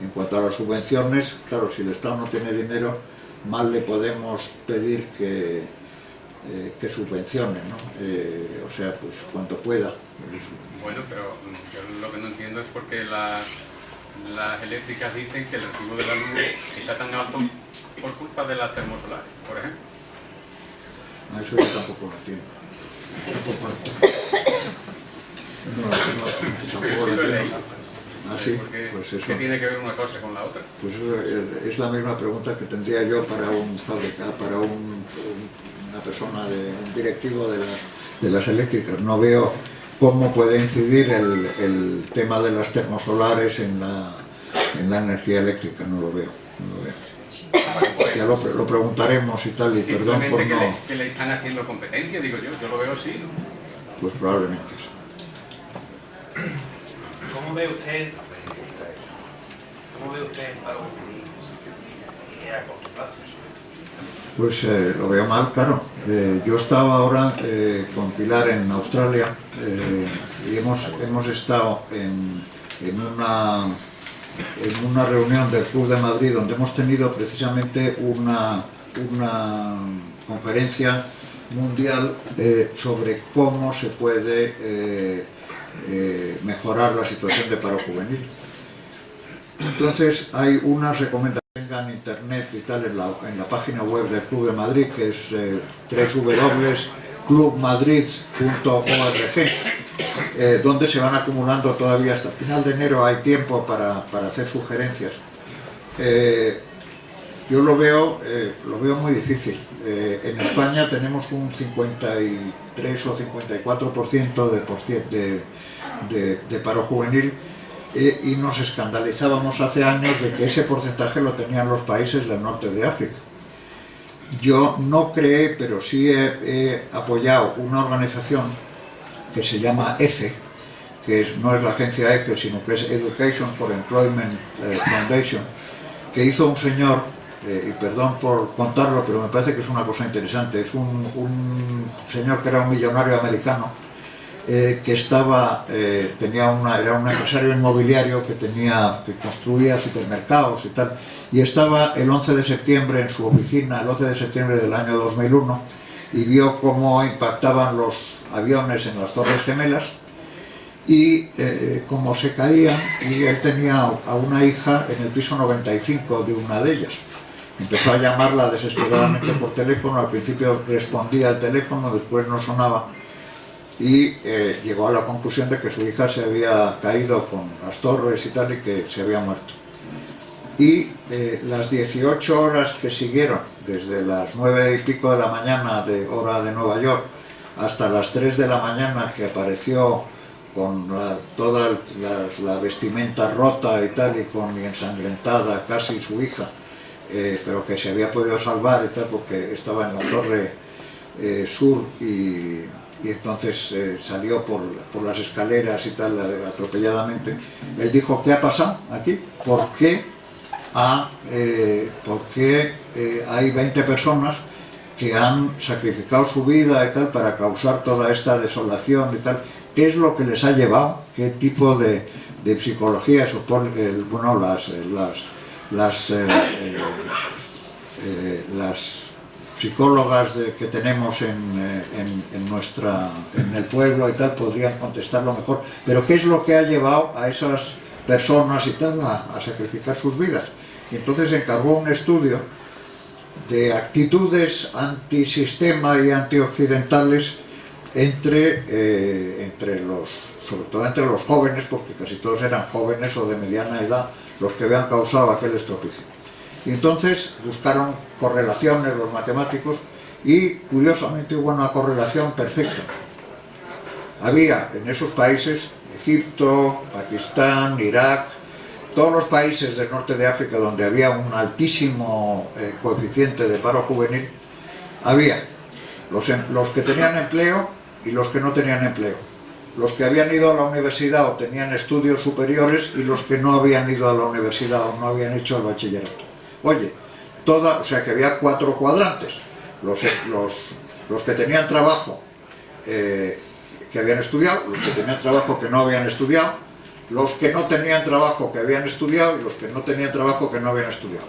S3: En cuanto a las subvenciones, claro, si el Estado no tiene dinero, mal le podemos pedir que subvencione, ¿no? O sea, pues cuanto pueda.
S11: Bueno, pero yo lo que no entiendo es por qué las eléctricas dicen que el recibo de la luz está tan alto por culpa de las termosolares, por ejemplo.
S3: Eso yo tampoco lo entiendo. Tampoco lo entiendo. Ah, sí, pues eso.
S11: ¿Qué tiene que ver una cosa con la otra?
S3: Pues eso es la misma pregunta que tendría yo para una persona, un directivo de las eléctricas. No veo cómo puede incidir el tema de las termosolares en la energía eléctrica, no lo veo. Ya lo preguntaremos y tal, y perdón por no...
S11: que le están haciendo competencia, digo yo lo veo así, ¿no?
S3: Pues probablemente sí.
S6: ¿Cómo ve usted el paro juvenil a corto plazo?
S3: Pues lo veo mal, claro. Yo estaba ahora con Pilar en Australia y hemos estado en una reunión del Club de Madrid donde hemos tenido precisamente una conferencia mundial sobre cómo se puede mejorar la situación de paro juvenil. Entonces hay unas recomendaciones en internet y tal en la página web del Club de Madrid, que es www.clubmadrid.org, donde se van acumulando todavía hasta el final de enero. Hay tiempo para hacer sugerencias. Yo lo veo muy difícil. En España tenemos un 53 o 54% de paro juvenil, y nos escandalizábamos hace años de que ese porcentaje lo tenían los países del norte de África. Yo no creé, pero sí he apoyado una organización que se llama EFE, que no es la agencia EFE, sino que es Education for Employment Foundation, que hizo un señor, y perdón por contarlo, pero me parece que es una cosa interesante. Es un señor que era un millonario americano, que era un empresario inmobiliario que construía supermercados y tal, y estaba el 11 de septiembre en su oficina, el 11 de septiembre del año 2001, y vio cómo impactaban los aviones en las Torres Gemelas y cómo se caían, y él tenía a una hija en el piso 95 de una de ellas. Empezó a llamarla desesperadamente por teléfono. Al principio respondía el teléfono, después no sonaba, y llegó a la conclusión de que su hija se había caído con las torres y tal, y que se había muerto. Y las 18 horas que siguieron, desde las 9 y pico de la mañana de hora de Nueva York hasta las 3 de la mañana, que apareció con toda la vestimenta rota y tal, y ensangrentada casi su hija, pero que se había podido salvar y tal, porque estaba en la torre sur, y entonces salió por las escaleras y tal, atropelladamente. Él dijo: ¿qué ha pasado aquí? ¿Por qué hay 20 personas que han sacrificado su vida y tal para causar toda esta desolación y tal? ¿Qué es lo que les ha llevado? ¿Qué tipo de psicología supone? Bueno, las psicólogas que tenemos en el pueblo y tal podrían contestarlo mejor, pero ¿qué es lo que ha llevado a esas personas y tal a sacrificar sus vidas? Y entonces encargó un estudio de actitudes antisistema y antioccidentales entre los sobre todo entre los jóvenes, porque casi todos eran jóvenes o de mediana edad los que habían causado aquel estropicio. Y entonces buscaron correlaciones los matemáticos y curiosamente hubo una correlación perfecta. Había en esos países, Egipto, Pakistán, Irak, todos los países del norte de África donde había un altísimo coeficiente de paro juvenil, había los que tenían empleo y los que no tenían empleo, los que habían ido a la universidad o tenían estudios superiores y los que no habían ido a la universidad o no habían hecho el bachillerato. Oye, o sea que había 4 cuadrantes, los que tenían trabajo que habían estudiado, los que tenían trabajo que no habían estudiado, los que no tenían trabajo que habían estudiado y los que no tenían trabajo que no habían estudiado.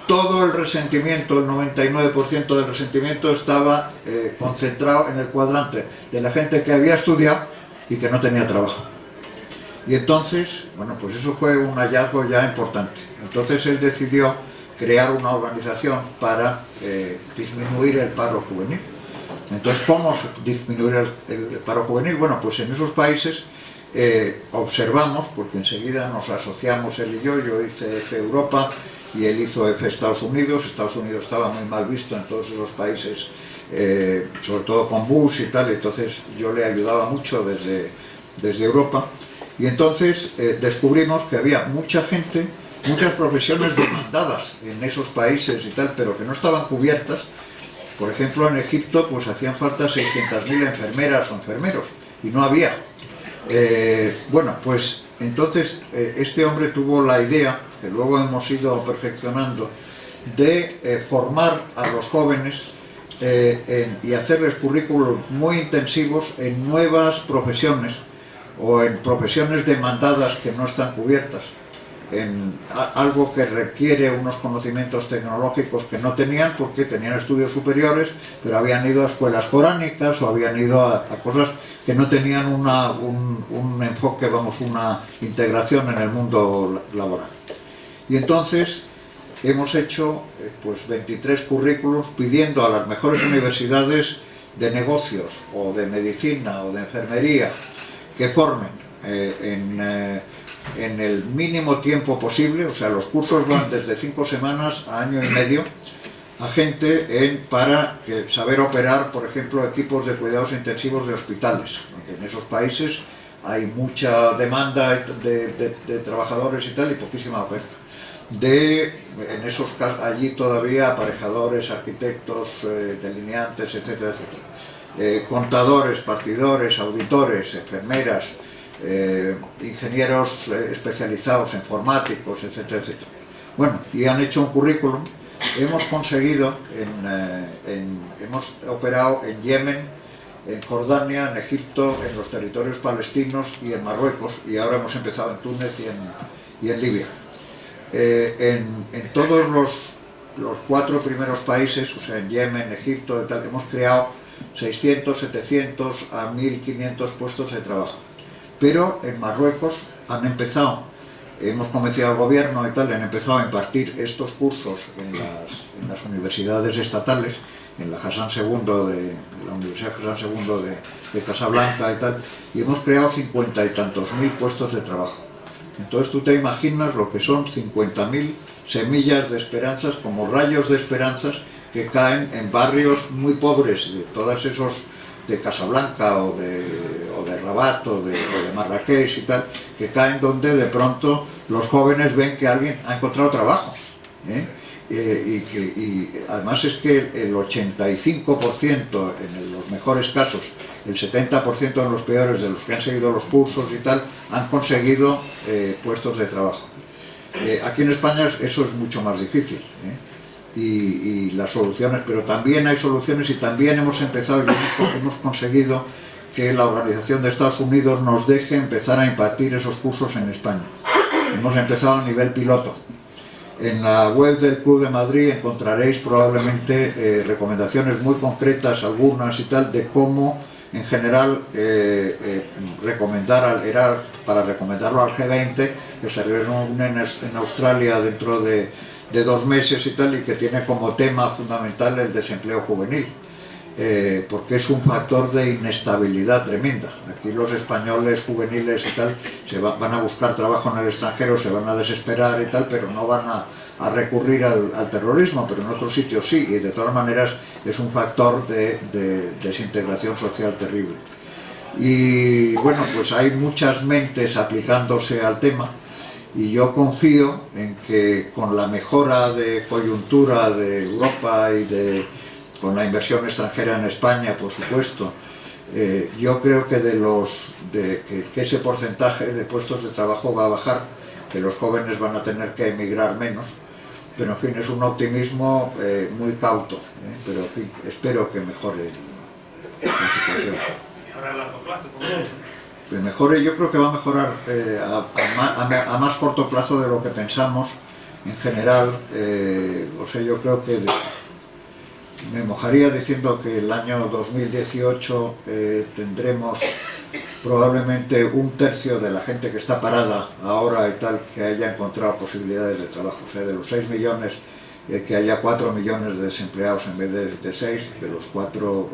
S3: Todo el resentimiento, el 99% del resentimiento estaba concentrado en el cuadrante de la gente que había estudiado y que no tenía trabajo. Y entonces, bueno, pues eso fue un hallazgo ya importante. Entonces él decidió crear una organización para disminuir el paro juvenil. Entonces, ¿cómo disminuir el paro juvenil? Bueno, pues en esos países observamos, porque enseguida nos asociamos él y yo hice EFE Europa y él hizo EFE Estados Unidos estaba muy mal visto en todos esos países, sobre todo con Bush y tal, entonces yo le ayudaba mucho desde Europa, y entonces descubrimos que había mucha gente, muchas profesiones demandadas en esos países y tal, pero que no estaban cubiertas. Por ejemplo, en Egipto pues hacían falta 600.000 enfermeras o enfermeros y no había. Bueno, pues entonces este hombre tuvo la idea, que luego hemos ido perfeccionando, de formar a los jóvenes y hacerles currículos muy intensivos en nuevas profesiones o en profesiones demandadas que no están cubiertas, en algo que requiere unos conocimientos tecnológicos que no tenían porque tenían estudios superiores, pero habían ido a escuelas coránicas o habían ido a cosas que no tenían un enfoque, vamos, una integración en el mundo laboral. Y entonces hemos hecho pues 23 currículos pidiendo a las mejores universidades de negocios o de medicina o de enfermería que formen en el mínimo tiempo posible, o sea, los cursos van desde 5 semanas a año y medio, a gente para saber operar, por ejemplo, equipos de cuidados intensivos de hospitales. En esos países hay mucha demanda de trabajadores y tal, y poquísima oferta. En esos casos, allí todavía aparejadores, arquitectos, delineantes, etcétera, etcétera. Contadores, partidores, auditores, enfermeras, ingenieros especializados, informáticos, etcétera, etcétera. Bueno, y han hecho un currículum. Hemos conseguido, hemos operado en Yemen, en Jordania, en Egipto, en los territorios palestinos y en Marruecos, y ahora hemos empezado en Túnez y en Libia. En todos los 4 primeros países, o sea, en Yemen, Egipto y tal, hemos creado 600, 700 a 1500 puestos de trabajo. Pero en Marruecos han empezado, hemos convencido al gobierno y tal, han empezado a impartir estos cursos en las universidades estatales, en la Hassan II la Universidad Hassan II de Casablanca y tal, y hemos creado 50 y tantos mil puestos de trabajo. Entonces tú te imaginas lo que son 50.000 semillas de esperanzas, como rayos de esperanzas que caen en barrios muy pobres de todos esos, de Casablanca o de Rabat o de Marrakech y tal, que caen donde de pronto los jóvenes ven que alguien ha encontrado trabajo, y además es que el 85% en los mejores casos, el 70% en los peores de los que han seguido los cursos y tal, han conseguido puestos de trabajo. Aquí en España eso es mucho más difícil, y las soluciones, pero también hay soluciones, y también hemos empezado y hemos conseguido que la Organización de Estados Unidos nos deje empezar a impartir esos cursos en España. Hemos empezado a nivel piloto. En la web del Club de Madrid encontraréis probablemente recomendaciones muy concretas, algunas y tal, de cómo en general era para recomendarlo al G20, que se reúne en Australia dentro de 2 meses y tal, y que tiene como tema fundamental el desempleo juvenil. porque es un factor de inestabilidad tremenda. Aquí los españoles juveniles y tal van a buscar trabajo en el extranjero, se van a desesperar y tal, pero no van a recurrir al terrorismo, pero en otros sitios sí, y de todas maneras es un factor de desintegración social terrible. Y bueno, pues hay muchas mentes aplicándose al tema, y yo confío en que con la mejora de coyuntura de Europa y con la inversión extranjera en España, por supuesto, yo creo que que ese porcentaje de puestos de trabajo va a bajar, que los jóvenes van a tener que emigrar menos, pero en fin, es un optimismo muy cauto, pero en fin, espero que mejore la situación.
S8: Ahora a largo plazo,
S3: Que mejore, yo creo que va a mejorar a más corto plazo de lo que pensamos en general. O sea, yo creo que me mojaría diciendo que el año 2018 tendremos probablemente un tercio de la gente que está parada ahora y tal que haya encontrado posibilidades de trabajo. O sea, de los 6 millones, que haya 4 millones de desempleados en vez de 6, que los 4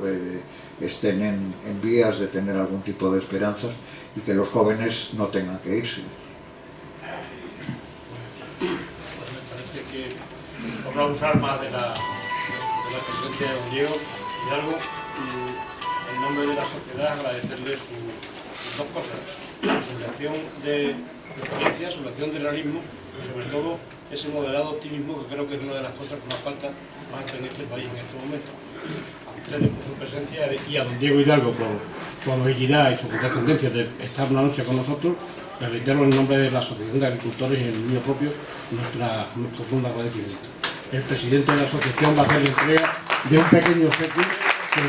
S3: estén en vías de tener algún tipo de esperanzas y que los jóvenes no tengan que irse.
S1: Me parece que, por no abusar más de la presencia de don Diego Hidalgo, en nombre de la sociedad agradecerle sus dos cosas: su lección de experiencia, su lección de realismo y sobre todo ese moderado optimismo que creo que es una de las cosas que más falta en este país en este momento. A ustedes por su presencia y a don Diego Hidalgo por su amabilidad y su condescendencia de estar una noche con nosotros, les reitero en nombre de la Asociación de Agricultores y en el mío propio nuestro profundo agradecimiento. El presidente de la asociación va a hacer la entrega de un pequeño obsequio que